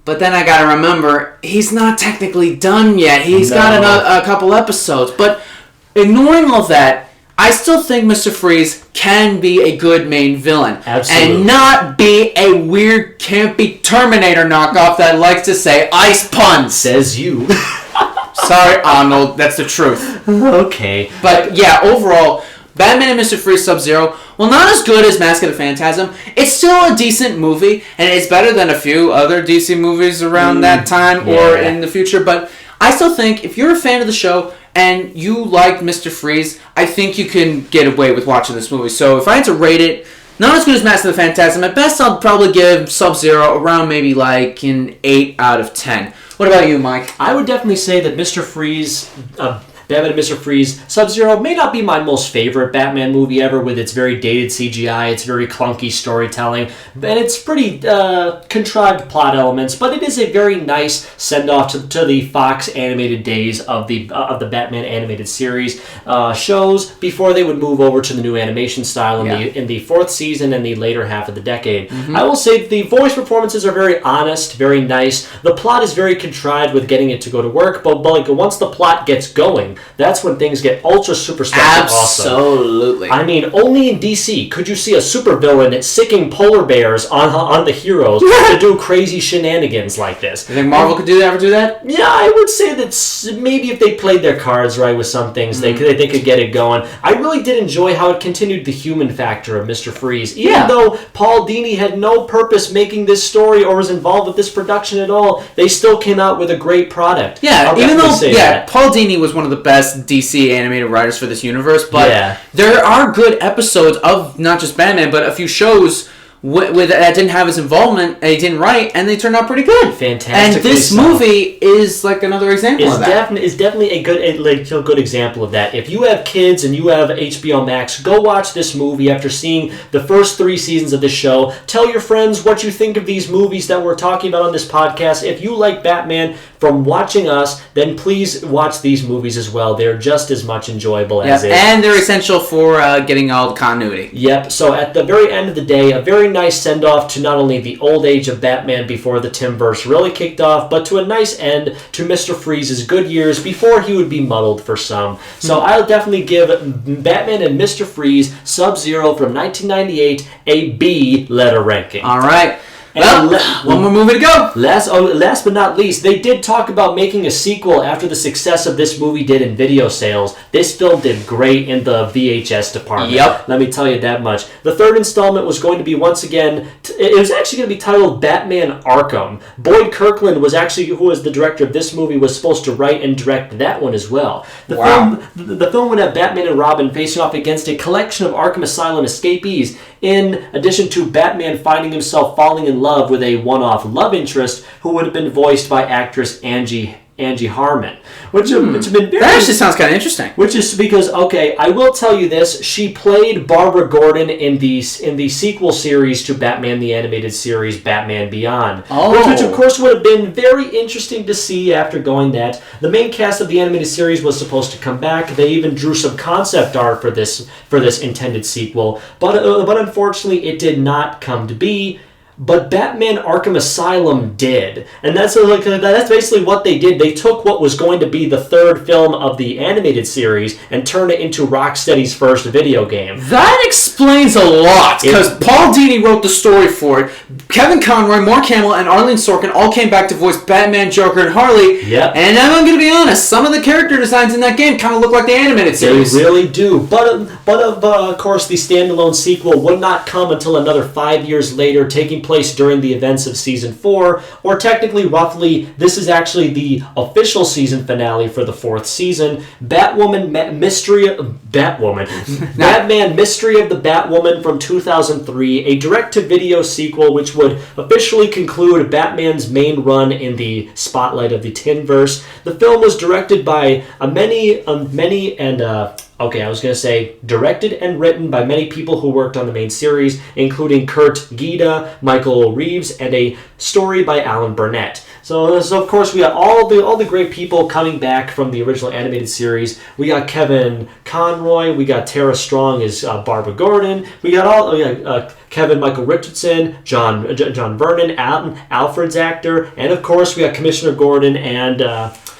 But then I got to remember, he's not technically done yet. He's got a couple episodes. But ignoring all that, I still think Mr. Freeze can be a good main villain. Absolutely. And not be a weird, campy Terminator knockoff that likes to say ice puns. Says you. Sorry, Arnold, that's the truth. Okay. But yeah, overall, Batman and Mr. Freeze Sub-Zero, well, not as good as Mask of the Phantasm. It's still a decent movie, and it's better than a few other DC movies around that time or in the future. But I still think if you're a fan of the show and you like Mr. Freeze, I think you can get away with watching this movie. So if I had to rate it, not as good as Mask of the Phantasm, at best I'll probably give Sub-Zero around maybe like an 8 out of 10. What about you, Mike? I would definitely say that Mr. Freeze, Batman and Mr. Freeze, Sub-Zero may not be my most favorite Batman movie ever with its very dated CGI, its very clunky storytelling, and its pretty contrived plot elements, but it is a very nice send-off to the Fox animated days of the Batman animated series shows before they would move over to the new animation style in the fourth season and the later half of the decade. I will say the voice performances are very honest, very nice. The plot is very contrived with getting it to go to work, but like once the plot gets going, that's when things get ultra super special. Absolutely. Awesome. I mean, only in DC could you see a supervillain sicking polar bears on the heroes to do crazy shenanigans like this. You think Marvel could ever do that? Yeah, I would say that maybe if they played their cards right with some things, they could get it going. I really did enjoy how it continued the human factor of Mr. Freeze. Even though Paul Dini had no purpose making this story or was involved with this production at all, they still came out with a great product. Yeah, even though Paul Dini was one of the best DC animated writers for this universe, but there are good episodes of not just Batman, but a few shows that didn't have his involvement, and he didn't write, and they turned out pretty good. Fantastic. And this movie is like another example of that. It's definitely a good example of that. If you have kids and you have HBO Max, go watch this movie after seeing the first 3 seasons of this show. Tell your friends what you think of these movies that we're talking about on this podcast. If you like Batman from watching us, then please watch these movies as well. They're just as much enjoyable as it. And they're essential for getting all the continuity. Yep. So at the very end of the day, a very nice send-off to not only the old age of Batman before the Timverse really kicked off, but to a nice end to Mr. Freeze's good years before he would be muddled for some. So I'll definitely give Batman and Mr. Freeze Sub-Zero from 1998 a B letter ranking. All right. Well, one more movie to go. Last but not least, they did talk about making a sequel after the success of this movie did in video sales. This film did great in the VHS department. Yep. Let me tell you that much. The third installment was going to be once again, it was actually going to be titled Batman Arkham. Boyd Kirkland was actually, who was the director of this movie, was supposed to write and direct that one as well. The film would have Batman and Robin facing off against a collection of Arkham Asylum escapees, in addition to Batman finding himself falling in love with a one-off love interest who would have been voiced by actress Angie Harmon. Which it's been very, that actually sounds kind of interesting. Which is because, okay, I will tell you this, she played Barbara Gordon in the sequel series to Batman the Animated Series, Batman Beyond. Which of course would have been very interesting to see after going that. The main cast of the animated series was supposed to come back. They even drew some concept art for this intended sequel. But unfortunately, it did not come to be. but Batman Arkham Asylum did. And that's basically what they did. They took what was going to be the third film of the animated series and turned it into Rocksteady's first video game. That explains a lot, because Paul Dini wrote the story for it. Kevin Conroy, Mark Hamill, and Arlene Sorkin all came back to voice Batman, Joker, and Harley. Yep. And I'm going to be honest, some of the character designs in that game kind of look like the animated series. They really do. But of course, the standalone sequel would not come until another 5 years later, taking place during the events of Season 4, or technically, roughly, this is actually the official season finale for the fourth season. Batman Mystery of the Batwoman from 2003, a direct-to-video sequel which would officially conclude Batman's main run in the spotlight of the Tinverse. The film was directed by directed and written by many people who worked on the main series, including Kurt Guida, Michael Reeves, and a story by Alan Burnett. So of course we got all the great people coming back from the original animated series. We got Kevin Conroy, we got Tara Strong as Barbara Gordon, we got Kevin Michael Richardson, John Vernon, Alfred's actor, and of course we got Commissioner Gordon and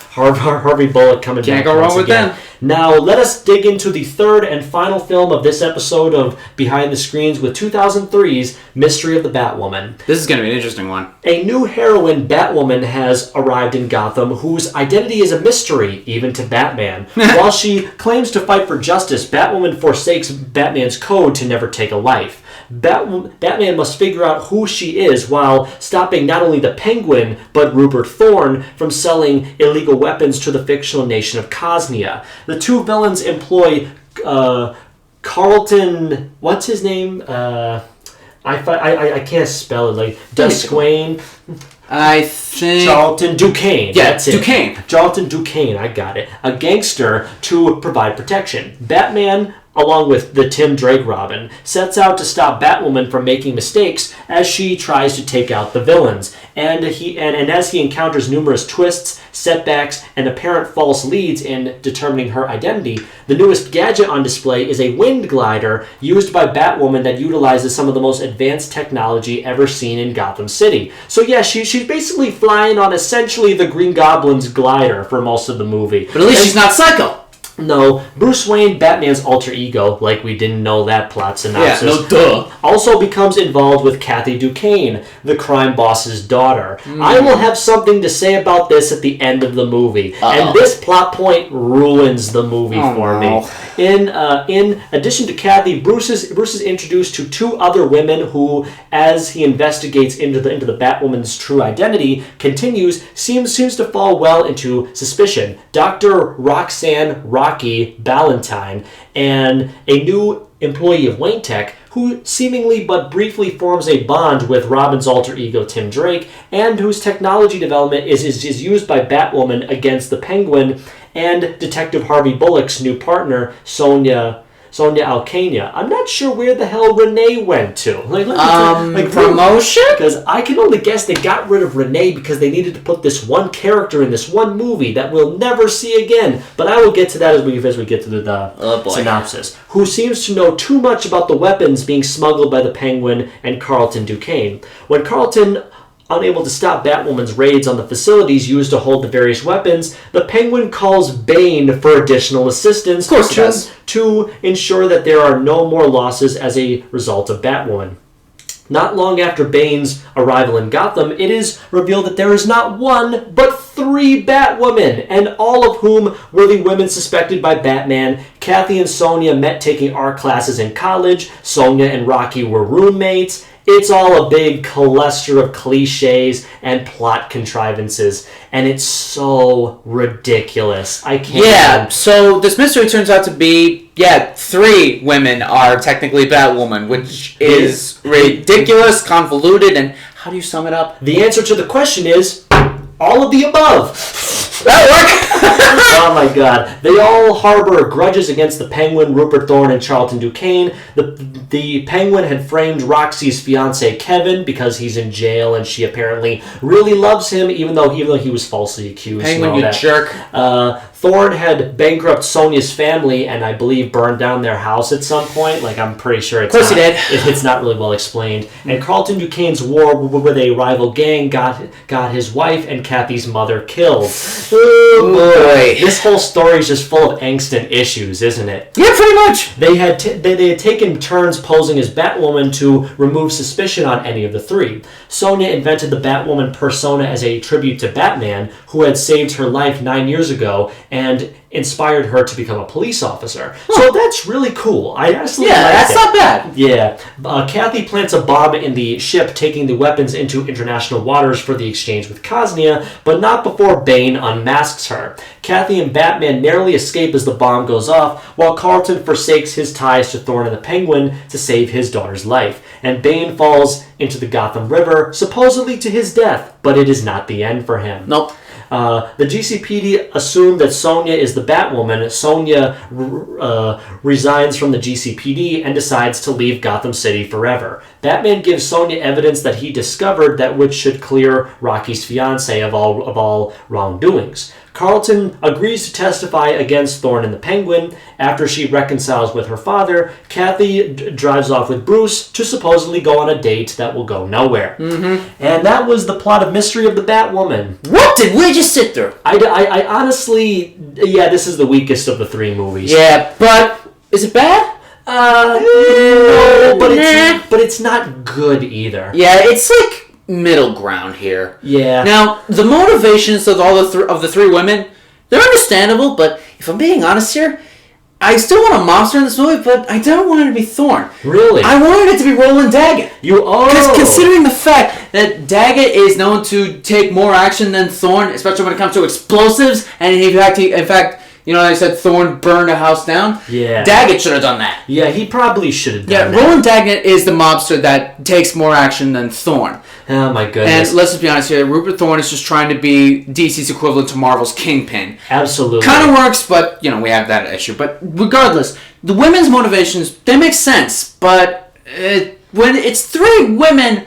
Harvey Bullock coming back. Can't go wrong with them. Now, let us dig into the third and final film of this episode of Behind the Screens with 2003's Mystery of the Batwoman. This is going to be an interesting one. A new heroine, Batwoman, has arrived in Gotham, whose identity is a mystery, even to Batman. While she claims to fight for justice, Batwoman forsakes Batman's code to never take a life. Batman must figure out who she is while stopping not only the Penguin, but Rupert Thorne from selling illegal weapons to the fictional nation of Cosnia. The two villains employ Carlton... What's his name? I can't spell it. Like Dusquain. I think... Charlton Duquesne. Yeah, that's it. Duquesne. Charlton Duquesne, I got it. A gangster to provide protection. Batman, along with the Tim Drake Robin, sets out to stop Batwoman from making mistakes as she tries to take out the villains. And as he encounters numerous twists, setbacks, and apparent false leads in determining her identity, the newest gadget on display is a wind glider used by Batwoman that utilizes some of the most advanced technology ever seen in Gotham City. So yeah, she's basically flying on essentially the Green Goblin's glider for most of the movie. But at least she's not psycho. No, Bruce Wayne, Batman's alter ego, like we didn't know that plot synopsis, also becomes involved with Kathy Duquesne, the crime boss's daughter. I will have something to say about this at the end of the movie, and this plot point ruins the movie for me. In addition to Kathy, Bruce is introduced to two other women who, as he investigates into the Batwoman's true identity, seems to fall well into suspicion. Dr. Roxanne Rocky Ballantyne, and a new employee of Wayne Tech who seemingly but briefly forms a bond with Robin's alter ego Tim Drake, and whose technology development is used by Batwoman against the Penguin and Detective Harvey Bullock's new partner, Sonia Alcania. I'm not sure where the hell Renee went to. Promotion? Because I can only guess they got rid of Renee because they needed to put this one character in this one movie that we'll never see again. But I will get to that as we get to the synopsis. Who seems to know too much about the weapons being smuggled by the Penguin and Carlton Duquesne. When Carlton, unable to stop Batwoman's raids on the facilities used to hold the various weapons, the Penguin calls Bane for additional assistance to ensure that there are no more losses as a result of Batwoman. Not long after Bane's arrival in Gotham, it is revealed that there is not one, but 3 Batwomen, and all of whom were the women suspected by Batman. Kathy and Sonia met taking art classes in college. Sonia and Rocky were roommates. It's all a big cluster of cliches and plot contrivances, and it's so ridiculous. I can't... Yeah, so this mystery turns out to be, 3 women are technically Batwoman, which is ridiculous, convoluted, and how do you sum it up? The answer to the question is all of the above. That'll work. Oh my god. They all harbor grudges against the Penguin, Rupert Thorne, and Charlton Duquesne. The Penguin had framed Roxy's fiance Kevin because he's in jail and she apparently really loves him even though he was falsely accused. Penguin, you jerk. Thorne had bankrupted Sonia's family and I believe burned down their house at some point. Like, I'm pretty sure it's he did. It's not really well explained. And Carlton Duquesne's war with a rival gang got his wife and Kathy's mother killed. Oh boy. This whole story is just full of angst and issues, isn't it? Yeah, pretty much. They had taken turns posing as Batwoman to remove suspicion on any of the three. Sonia invented the Batwoman persona as a tribute to Batman, who had saved her life 9 years ago and inspired her to become a police officer. So that's really cool. I absolutely like that's it. not bad. Yeah. Kathy plants a bomb in the ship, taking the weapons into international waters for the exchange with Kosnia, but not before Bane unmasks her. Kathy and Batman narrowly escape as the bomb goes off, while Carlton forsakes his ties to Thorne and the Penguin to save his daughter's life. And Bane falls into the Gotham River, supposedly to his death, but it is not the end for him. Nope. The GCPD assumed that Sonia is the Batwoman. Sonia resigns from the GCPD and decides to leave Gotham City forever. Batman gives Sonia evidence that he discovered that which should clear Rocky's fiancé of all wrongdoings. Carlton agrees to testify against Thorne and the Penguin. After she reconciles with her father, Kathy drives off with Bruce to supposedly go on a date that will go nowhere. Mm-hmm. And that was the plot of Mystery of the Batwoman. What did we just sit through? I honestly, this is the weakest of the three movies. Yeah, but is it bad? No, but it's not good either. Yeah, it's like middle ground here. Yeah. Now, the motivations of all the three women, they're understandable, but if I'm being honest here, I still want a monster in this movie, but I don't want it to be Thorne. Really? I wanted it to be Roland Daggett. Because considering the fact that Daggett is known to take more action than Thorne, especially when it comes to explosives, and in fact, you know, I said Thorne burned a house down. Yeah. Daggett should have done that. Yeah, he probably should have done that. Roland Daggett is the mobster that takes more action than Thorne. Oh my goodness. And let's just be honest here, Rupert Thorne is just trying to be DC's equivalent to Marvel's Kingpin. Absolutely. Kind of works, but, you know, we have that issue. But regardless, the women's motivations, they make sense. But when it's three women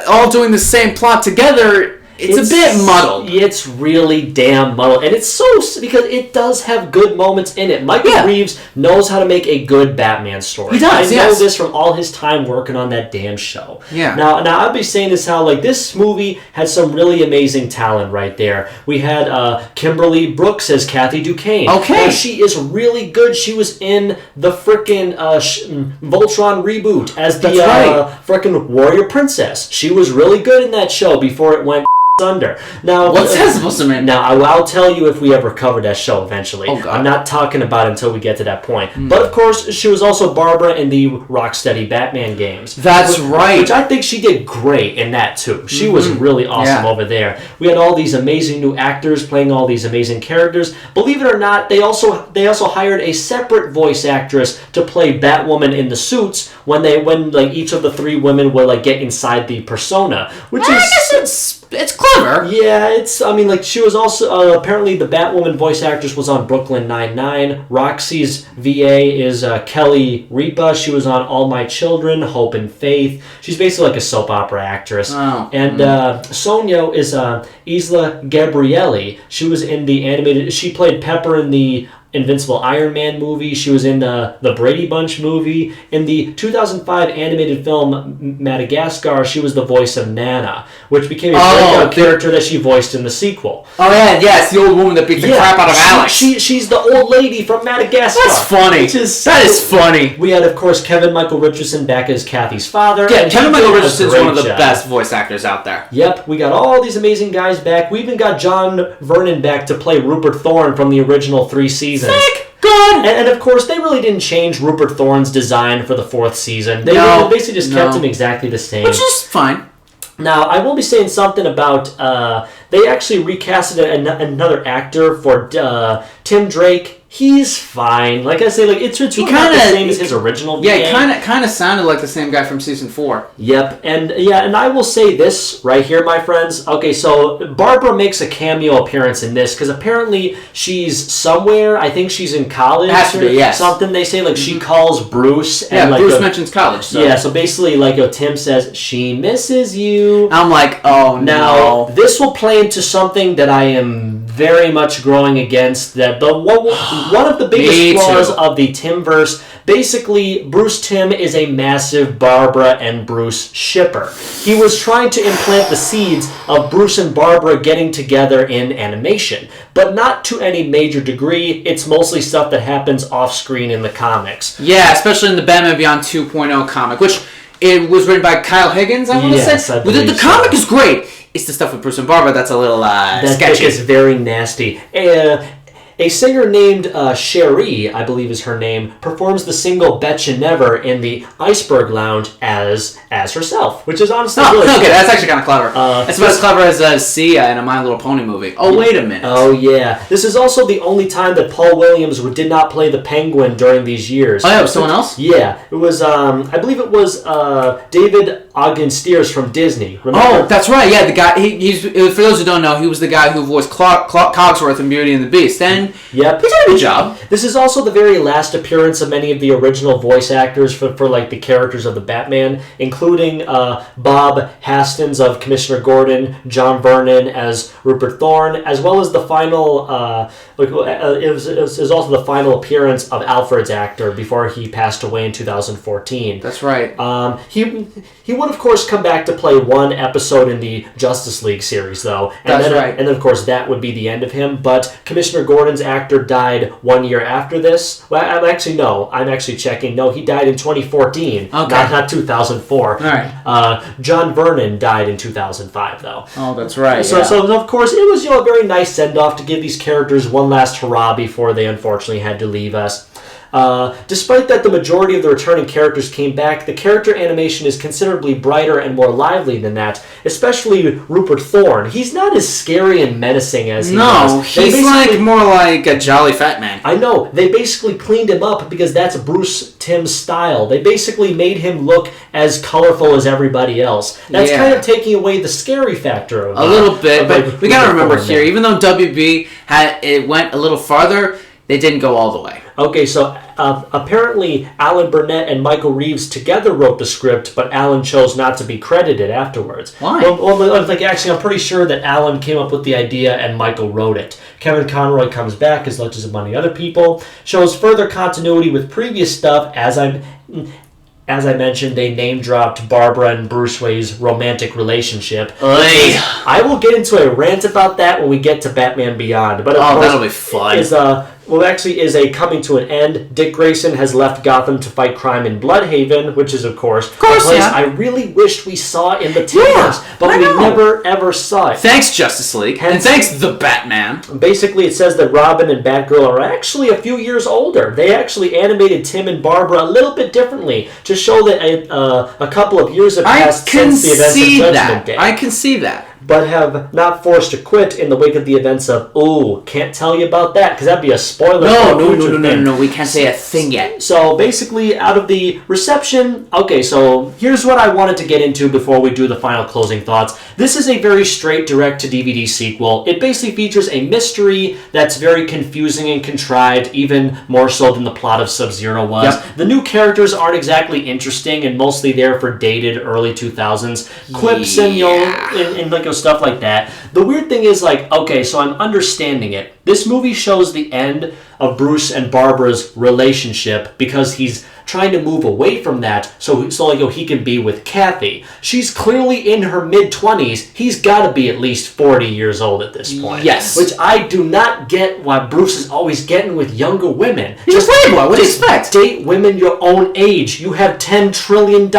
all doing the same plot together, it's a bit muddled. It's really damn muddled. And it's because it does have good moments in it. Michael Reeves knows how to make a good Batman story. He does, I know this from all his time working on that damn show. Yeah. Now I'll be saying this how, like, this movie had some really amazing talent right there. We had Kimberly Brooks as Kathy Duquesne. Okay. Now, she is really good. She was in the frickin' Voltron reboot as the frickin' Warrior Princess. She was really good in that show before it went under. Now, what's that supposed to mean? Now, I'll tell you if we ever cover that show eventually. Oh, God. I'm not talking about it until we get to that point. But, of course, she was also Barbara in the Rocksteady Batman games. That's right. Which I think she did great in that, too. She was really awesome over there. We had all these amazing new actors playing all these amazing characters. Believe it or not, they also hired a separate voice actress to play Batwoman in the suits when each of the three women would, like, get inside the persona. Which I guess it's clever. Yeah, she was also, apparently the Batwoman voice actress was on Brooklyn Nine-Nine. Roxy's VA is Kelly Ripa. She was on All My Children, Hope and Faith. She's basically like a soap opera actress. Oh. And Sonia is Isla Gabrielli. She was in the animated, she played Pepper in the Invincible Iron Man movie. She was in the Brady Bunch movie. In the 2005 animated film Madagascar, she was the voice of Nana, which became a breakout character that she voiced in the sequel. Oh, yeah, yes, the old woman that beat the crap out of Alex. She's the old lady from Madagascar. That's funny. That is funny. We had, of course, Kevin Michael Richardson back as Kathy's father. Yeah, Kevin Michael Richardson's one of the best voice actors out there. Yep, we got all these amazing guys back. We even got John Vernon back to play Rupert Thorne from the original 3 seasons. Sick! Good! And of course, they really didn't change Rupert Thorne's design for the 4th season. They basically just kept him exactly the same. Which is fine. Now, I will be saying something about... they actually recasted another actor for Tim Drake He's fine. Like I say, like it's really not the same as his original VA. Yeah, he kind of sounded like the same guy from season 4. Yep, and I will say this right here, my friends. Okay, so Barbara makes a cameo appearance in this because apparently she's somewhere. I think she's in college. Has to be, yes. Something they say, like she calls Bruce. Yeah, and like Bruce mentions college. So. Yeah, so basically, like Tim says, she misses you. I'm like, oh no. Now this will play into something that I am very much growing against. That one of the biggest flaws of the Timverse. Basically, Bruce Timm is a massive Barbara and Bruce shipper. He was trying to implant the seeds of Bruce and Barbara getting together in animation, but not to any major degree. It's mostly stuff that happens off-screen in the comics. Yeah, especially in the Batman Beyond 2.0 comic, which it was written by Kyle Higgins, I want to say. The comic is great. It's the stuff with Bruce and Barbara that's a little sketchy. That is very nasty. A singer named Cherie, I believe is her name, performs the single Betcha Never in the Iceberg Lounge as herself, which is honestly really cool. That's actually kind of clever. It's about as clever as Sia in a My Little Pony movie. Oh, wait a minute. Oh, yeah. This is also the only time that Paul Williams did not play the Penguin during these years. Oh, yeah, it was someone else? Yeah. It was, I believe it was David Ogden Stiers from Disney. Remember? Oh, that's right. Yeah, the guy, he's for those who don't know, he was the guy who voiced Cogsworth in Beauty and the Beast. And yep. He did a good job. This is also the very last appearance of many of the original voice actors for like the characters of the Batman, including Bob Hastings of Commissioner Gordon, John Vernon as Rupert Thorne, as well as the final. It was also the final appearance of Alfred's actor before he passed away in 2014. That's right. He would of course come back to play one episode in the Justice League series, though. And That's right. And then of course that would be the end of him. But Commissioner Gordon's actor died 1 year after this. Well, I'm actually checking. No, he died in 2014. Okay. Not 2004. All right. John Vernon died in 2005, though. Oh, that's right. So of course it was a very nice send off to give these characters one last hurrah before they unfortunately had to leave us. Despite that the majority of the returning characters came back, the character animation is considerably brighter and more lively than that, especially Rupert Thorne. He's not as scary and menacing as he was. No, he's like more like a jolly fat man. I know. They basically cleaned him up because that's Bruce Timm's style. They basically made him look as colorful as everybody else. That's kind of taking away the scary factor of a little bit, but we gotta remember here, even though WB went a little farther, they didn't go all the way. Okay, so apparently Alan Burnett and Michael Reeves together wrote the script, but Alan chose not to be credited afterwards. Why? Well, actually, I'm pretty sure that Alan came up with the idea and Michael wrote it. Kevin Conroy comes back as much as many other people, shows further continuity with previous stuff. As I mentioned, they name-dropped Barbara and Bruce Wayne's romantic relationship. I will get into a rant about that when we get to Batman Beyond. But of course, that'll be fun. Is a coming to an end. Dick Grayson has left Gotham to fight crime in Bloodhaven, which is, of course, a place I really wished we saw in the Timbers, but we never, ever saw it. Thanks, Justice League. And thanks, the Batman. Basically, it says that Robin and Batgirl are actually a few years older. They actually animated Tim and Barbara a little bit differently to show that a couple of years have passed since the events of Judgment Day. I can see that. But have not forced to quit in the wake of the events of, can't tell you about that, because that'd be a spoiler. No, we can't say a thing yet. So basically, out of the reception, so here's what I wanted to get into before we do the final closing thoughts. This is a very straight direct-to-DVD sequel. It basically features a mystery that's very confusing and contrived, even more so than the plot of Sub-Zero was. Yep. The new characters aren't exactly interesting and mostly there for dated early 2000s quips and stuff like that. The weird thing is, so I'm understanding it. This movie shows the end of Bruce and Barbara's relationship because he's trying to move away from that so he can be with Kathy. She's clearly in her mid-20s. He's got to be at least 40 years old at this point. Yes. Which I do not get why Bruce is always getting with younger women. He's a playboy. What do you expect? Date women your own age. You have $10 trillion.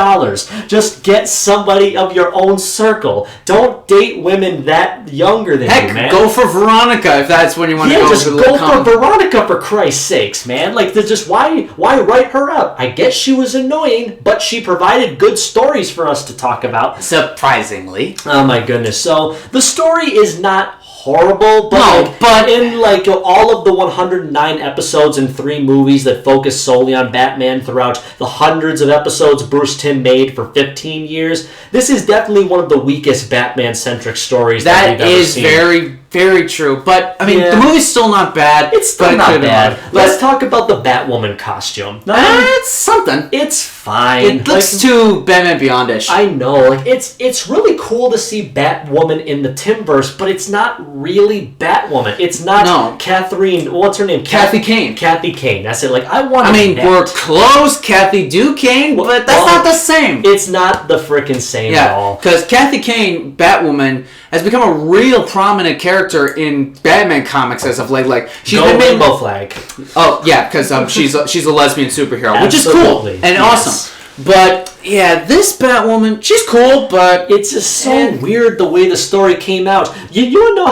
Just get somebody of your own circle. Don't date women that younger than you, man. Go for Veronica if that's when you want to go. Just go for Veronica, for Christ's sakes, man. Why write her up? I guess she was annoying, but she provided good stories for us to talk about. Surprisingly. Oh my goodness. So, the story is not horrible, but No, but in like all of the 109 episodes and 3 movies that focus solely on Batman throughout the hundreds of episodes Bruce Timm made for 15 years, this is definitely one of the weakest Batman-centric stories that we've ever seen. Very, very true. But, I mean, the movie's still not bad. It's still not bad. Let's talk about the Batwoman costume. It's something. It's fine. It looks too Batman Beyond-ish. I know. Like, it's really cool to see Batwoman in the Timmverse, but it's not really Batwoman. It's not Catherine... What's her name? Kathy Kane. Kathy Kane. That's it. Like, we're close. Kathy Duquesne, but that's not the same. It's not the frickin' same at all. Because Kathy Kane, Batwoman, has become a real prominent character in Batman comics as of late. Like, she's been Rainbow Flag. Oh yeah, because she's a lesbian superhero, which is cool and yes. awesome. But yeah, this Batwoman, she's cool, but it's just so weird the way the story came out. You want to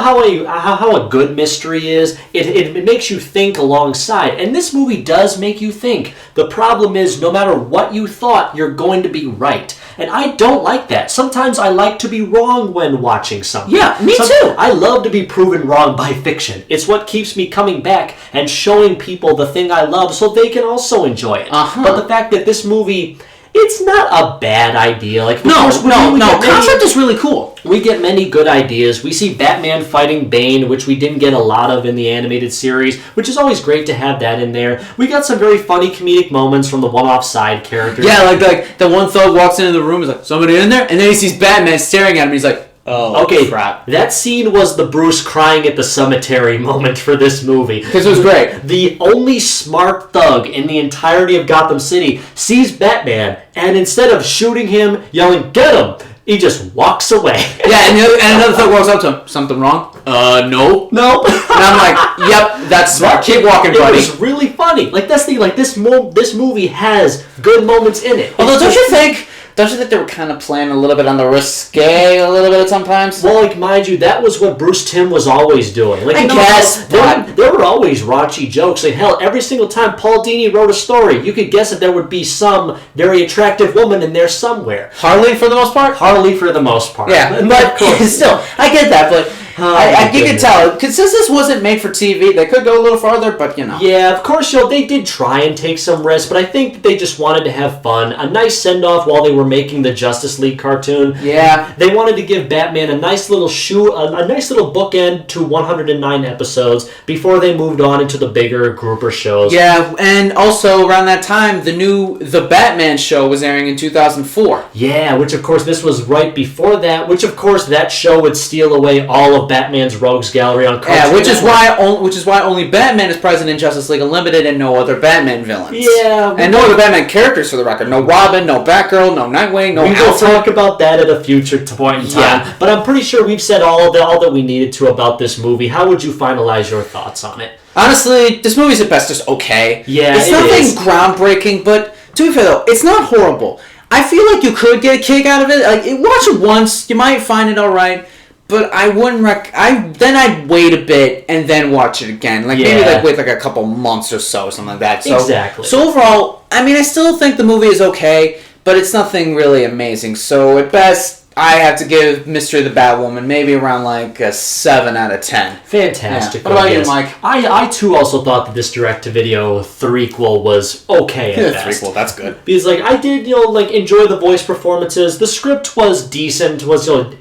know how a good mystery is? It makes you think alongside, and this movie does make you think. The problem is, no matter what you thought, you're going to be right. And I don't like that. Sometimes I like to be wrong when watching something. Yeah, me too. I love to be proven wrong by fiction. It's what keeps me coming back and showing people the thing I love so they can also enjoy it. But the fact that this movie... It's not a bad idea. Like no. Concept is really cool. We get many good ideas. We see Batman fighting Bane, which we didn't get a lot of in the animated series, which is always great to have that in there. We got some very funny comedic moments from the one-off side characters. Yeah, like the one thug walks into the room, is like, somebody in there? And then he sees Batman staring at him, he's like, oh, okay, crap. That scene was the Bruce crying at the cemetery moment for this movie. Because it was great. The only smart thug in the entirety of Gotham City sees Batman, and instead of shooting him, yelling, "Get him!" he just walks away. Yeah, and another thug walks up to him. Something wrong? No. No. And I'm like, yep, that's smart. Keep walking, buddy. It was really funny. Like, that's the thing. Like, this movie has good moments in it. Although, don't you think they were kind of playing a little bit on the risque a little bit sometimes? Well, like, mind you, that was what Bruce Timm was always doing. Like, I guess. There were always raunchy jokes. Like, hell, every single time Paul Dini wrote a story, you could guess that there would be some very attractive woman in there somewhere. Harley, for the most part? Harley, for the most part. Yeah, but still, I get that, but... you can tell, because since this wasn't made for TV, they could go a little farther, but Yeah, of course, they did try and take some risks, but I think that they just wanted to have fun. A nice send-off while they were making the Justice League cartoon. Yeah. They wanted to give Batman a nice little bookend to 109 episodes before they moved on into the bigger grouper shows. Yeah, and also around that time, The Batman show was airing in 2004. Yeah, which of course this was right before that, which of course that show would steal away all of Batman's rogues gallery on Cartoon Network. Which is why only Batman is present in Justice League Unlimited and no other Batman villains. Yeah. And no other Batman characters for the record. No Robin, no Batgirl, no Nightwing, no Alfred. We will talk about that at a future point in time. Yeah. But I'm pretty sure we've said all that we needed to about this movie. How would you finalize your thoughts on it? Honestly, this movie's at best just okay. Yeah, it's nothing groundbreaking, but to be fair though, it's not horrible. I feel like you could get a kick out of it. Like, watch it once, you might find it alright. But I wouldn't I'd wait a bit and then watch it again. Like, maybe wait a couple months or so, something like that. So, exactly. So overall, I mean, I still think the movie is okay, but it's nothing really amazing. So at best, I have to give Mystery of the Batwoman maybe around like a 7 out of 10. Fantastic. Yeah. What about you, Mike? I too also thought that this direct-to-video threequel was okay at best. Threequel, that's good. Because I did enjoy the voice performances. The script was decent,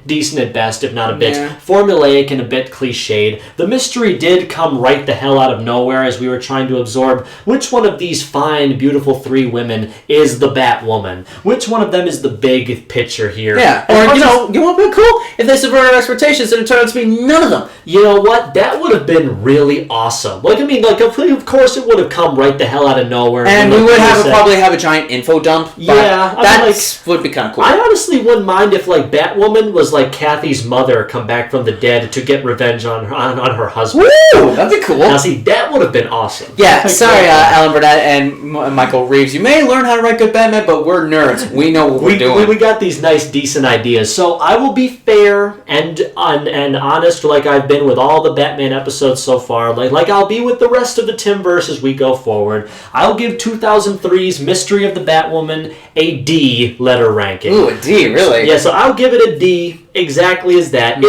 decent at best, if not a bit formulaic and a bit cliched. The mystery did come right the hell out of nowhere as we were trying to absorb which one of these fine, beautiful 3 women is the Batwoman. Which one of them is the big picture here? Yeah. Or, you know what would be cool? If they subverted our expectations and it turned out to be none of them. You know what? That would have been really awesome. Of course it would have come right the hell out of nowhere. And we would probably have a giant info dump. Yeah. That would be kind of cool. I honestly wouldn't mind if, Batwoman was, Kathy's mother come back from the dead to get revenge on her husband. Woo! That'd be cool. Now, see, that would have been awesome. Yeah, sorry, Alan Burnett and Michael Reeves. You may learn how to write good Batman, but we're nerds. We know what we're doing. We got these nice, decent ideas ideas. So I will be fair and honest, like I've been with all the Batman episodes so far. Like I'll be with the rest of the Timverse as we go forward. I'll give 2003's Mystery of the Batwoman a D letter ranking. Ooh, a D, really? Yeah, so I'll give it a D. Exactly as that.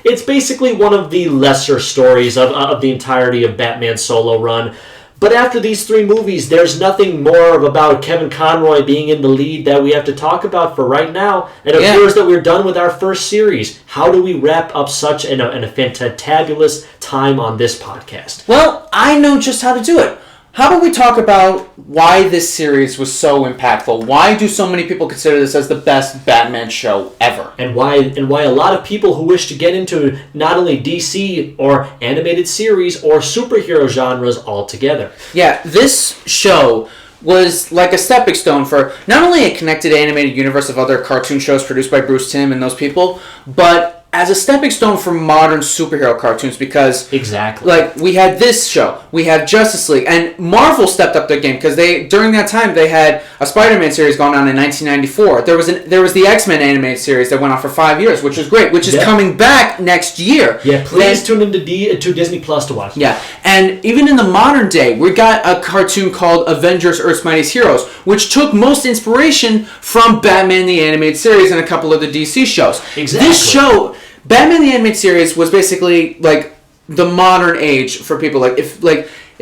It's basically one of the lesser stories of the entirety of Batman's solo run. But after these 3 movies, there's nothing more about Kevin Conroy being in the lead that we have to talk about for right now. It appears that we're done with our first series. How do we wrap up such a fantabulous time on this podcast? Well, I know just how to do it. How about we talk about why this series was so impactful? Why do so many people consider this as the best Batman show ever? And why a lot of people who wish to get into not only DC or animated series or superhero genres altogether. Yeah, this show was like a stepping stone for not only a connected animated universe of other cartoon shows produced by Bruce Timm and those people, but as a stepping stone for modern superhero cartoons, because exactly, like, we had this show, we had Justice League, and Marvel stepped up their game because during that time they had a Spider-Man series going on in 1994. There was the X-Men animated series that went on for 5 years, which was great, which is coming back next year. Yeah, please tune into to Disney Plus to watch. Yeah, and even in the modern day, we got a cartoon called Avengers: Earth's Mightiest Heroes, which took most inspiration from Batman the Animated Series and a couple of the DC shows. Exactly. This show, Batman the Animated Series, was basically like the modern age for people. If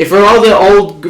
for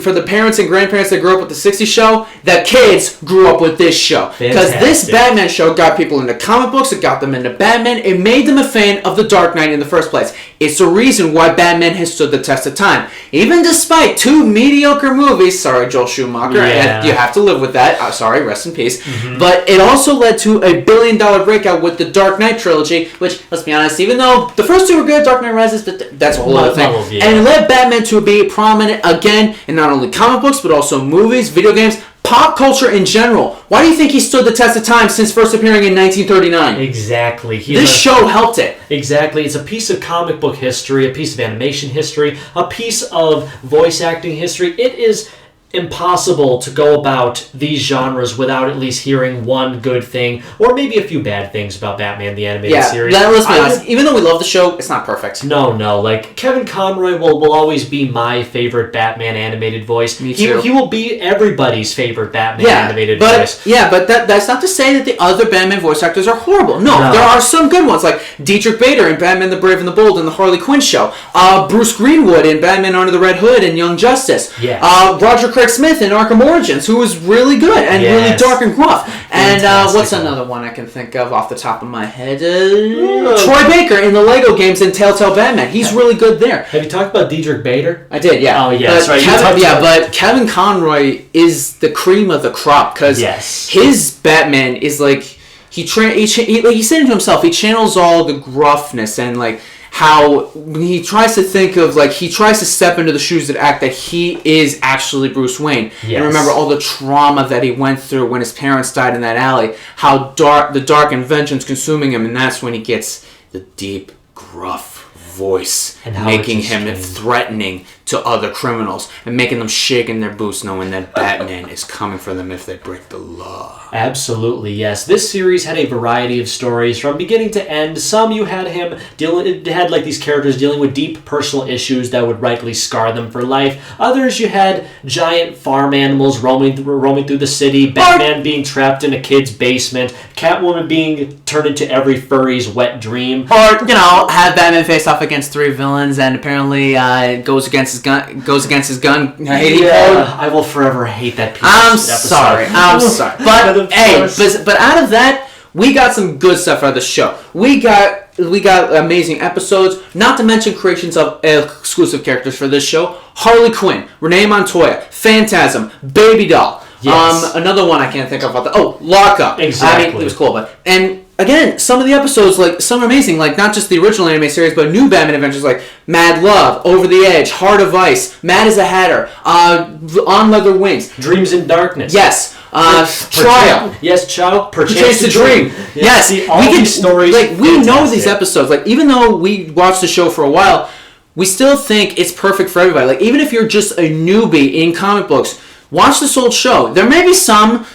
for the parents and grandparents that grew up with the 60s show, the kids grew up with this show. Because this Batman show got people into comic books, it got them into Batman, it made them a fan of the Dark Knight in the first place. It's the reason why Batman has stood the test of time. Even despite 2 mediocre movies, sorry Joel Schumacher, you have to live with that, sorry, rest in peace, but it also led to a $1 billion breakout with the Dark Knight trilogy, which, let's be honest, even though the first 2 were good, Dark Knight Rises, that's a whole other thing. And it led Batman to be prominent again in not only comic books, but also movies, video games, pop culture in general. Why do you think he stood the test of time since first appearing in 1939? Exactly. This show helped it. Exactly. It's a piece of comic book history, a piece of animation history, a piece of voice acting history. It is impossible to go about these genres without at least hearing one good thing, or maybe a few bad things about Batman the Animated Series. Yeah, let's be honest. Even though we love the show, it's not perfect. No. Like, Kevin Conroy will always be my favorite Batman animated voice. Me too. He will be everybody's favorite Batman animated voice. Yeah, but that's not to say that the other Batman voice actors are horrible. No, there are some good ones, like Dietrich Bader in Batman the Brave and the Bold and the Harley Quinn show. Bruce Greenwood in Batman Under the Red Hood and Young Justice. Yes. Roger Craig Smith in Arkham Origins, who was really good and really dark and gruff. And what's another one I can think of off the top of my head? Troy Baker in the Lego games and Telltale Batman. He's really good there. Have you talked about Dietrich Bader? I did, yeah. Oh, yeah, that's right. But Kevin Conroy is the cream of the crop, because his Batman is like, he said it to himself, he channels all the gruffness and like how he tries to think of, like, he tries to step into the shoes that act that he is actually Bruce Wayne. Yes. And remember all the trauma that he went through when his parents died in that alley, how the dark and vengeance consuming him, and that's when he gets the deep, gruff voice, and making him threatening to other criminals and making them shake in their boots knowing that Batman is coming for them if they break the law. Absolutely, yes. This series had a variety of stories from beginning to end. Some you had like these characters dealing with deep personal issues that would rightly scar them for life. Others you had giant farm animals roaming through the city, Batman being trapped in a kid's basement, Catwoman being turned into every furry's wet dream. Or, have Batman face off against 3 villains and apparently goes against his gun. I will forever hate that piece. I'm sorry. But out of that, we got some good stuff out of the show. We got amazing episodes, not to mention creations of exclusive characters for this show. Harley Quinn, Renee Montoya, Phantasm, Baby Doll. Yes. Another one I can't think of. Lockup. Exactly. I mean, it was cool, and again, some of the episodes, like, some are amazing, like, not just the original anime series, but new Batman adventures, like Mad Love, Over the Edge, Heart of Ice, Mad as a Hatter, On Leather Wings, Dreams in Darkness. Yes. Trial. Yes, Child. Perchance to Dream. Yes. See, all these stories. Like, we know these episodes. Like, even though we watched the show for a while, we still think it's perfect for everybody. Like, even if you're just a newbie in comic books, watch this old show. There may be some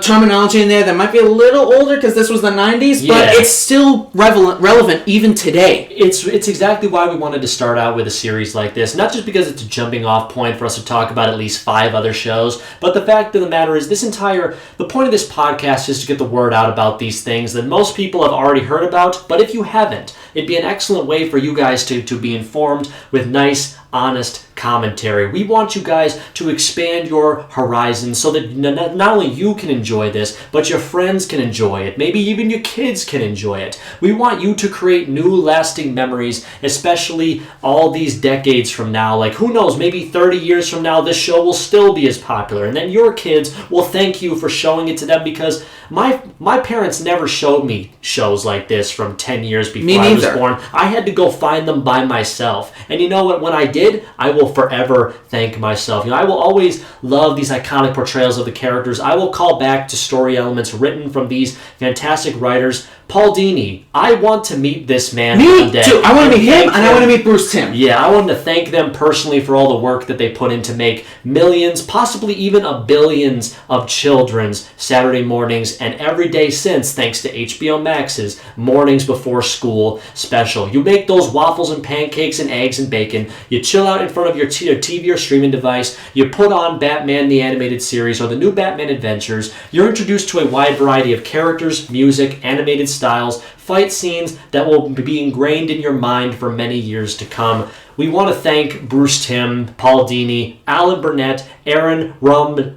terminology in there that might be a little older because this was the 90s, but it's still relevant even today. It's exactly why we wanted to start out with a series like this, not just because it's a jumping off point for us to talk about at least 5 other shows, but the fact of the matter is the point of this podcast is to get the word out about these things that most people have already heard about, but if you haven't, it'd be an excellent way for you guys to be informed with nice, honest commentary. We want you guys to expand your horizons so that not only you can enjoy this, but your friends can enjoy it. Maybe even your kids can enjoy it. We want you to create new lasting memories, especially all these decades from now. Like, who knows, maybe 30 years from now, this show will still be as popular. And then your kids will thank you for showing it to them, because my parents never showed me shows like this from 10 years before I was born. I had to go find them by myself. And you know what? When I did, I will forever thank myself. I will always love these iconic portrayals of the characters. I will call back to story elements written from these fantastic writers. Paul Dini, I want to meet this man one day. Me too. I want to meet him, and I want to meet Bruce Timm. Yeah, I want to thank them personally for all the work that they put in to make millions, possibly even billions of children's Saturday mornings and every day since, thanks to HBO Max's Mornings Before School special. You make those waffles and pancakes and eggs and bacon. You chill out in front of your TV or streaming device. You put on Batman the Animated Series or the new Batman Adventures. You're introduced to a wide variety of characters, music, animated styles, fight scenes that will be ingrained in your mind for many years to come. We want to thank Bruce Timm, Paul Dini, Alan Burnett, Aaron Ramrosky.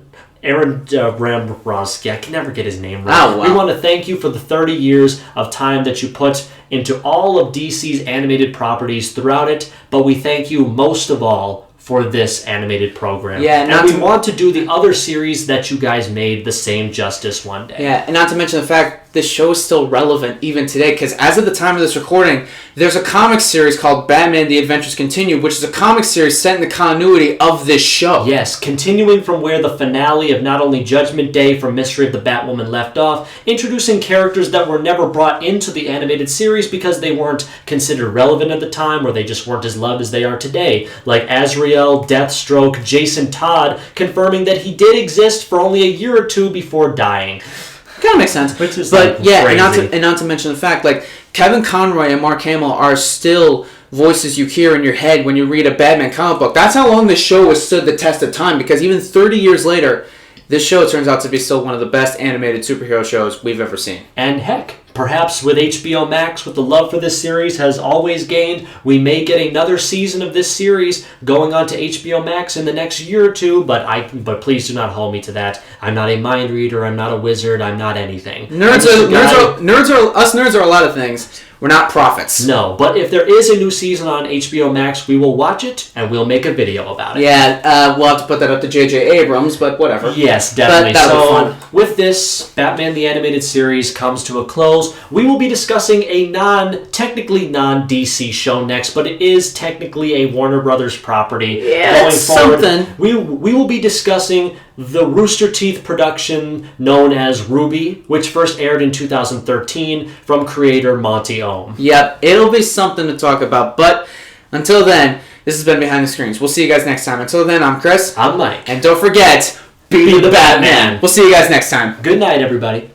I can never get his name right. Oh, wow. We want to thank you for the 30 years of time that you put into all of DC's animated properties throughout it, but we thank you most of all for this animated program. Yeah, and we want to do the other series that you guys made the same justice one day. Yeah, and not to mention the fact this show is still relevant even today, because as of the time of this recording, there's a comic series called Batman The Adventures Continue, which is a comic series set in the continuity of this show. Yes, continuing from where the finale of not only Judgment Day from Mystery of the Batwoman left off, introducing characters that were never brought into the animated series because they weren't considered relevant at the time, or they just weren't as loved as they are today, like Azrael, Deathstroke, Jason Todd, confirming that he did exist for only a year or two before dying. Kind of makes sense. Which is but yeah, crazy. and not to mention the fact, like, Kevin Conroy and Mark Hamill are still voices you hear in your head when you read a Batman comic book. That's how long this show has stood the test of time, because even 30 years later, this show turns out to be still one of the best animated superhero shows we've ever seen. And heck, perhaps with HBO Max, with the love for this series has always gained, we may get another season of this series going on to HBO Max in the next year or two, but please do not hold me to that. I'm not a mind reader, I'm not a wizard, I'm not anything. Nerds are a lot of things. We're not prophets. No, but if there is a new season on HBO Max, we will watch it and we'll make a video about it. Yeah, we'll have to put that up to J.J. Abrams, but whatever. Yes, definitely. That'll be fun. With this, Batman the Animated Series comes to a close. We will be discussing a technically non-DC show next, but it is technically a Warner Brothers property. Yeah, going forward, something. We will be discussing the Rooster Teeth production known as Ruby, which first aired in 2013 from creator Monty Oum. Yep, it'll be something to talk about, but until then, this has been Behind the Screens. We'll see you guys next time. Until then, I'm Chris. I'm Mike. And don't forget, be the Batman. We'll see you guys next time. Good night, everybody.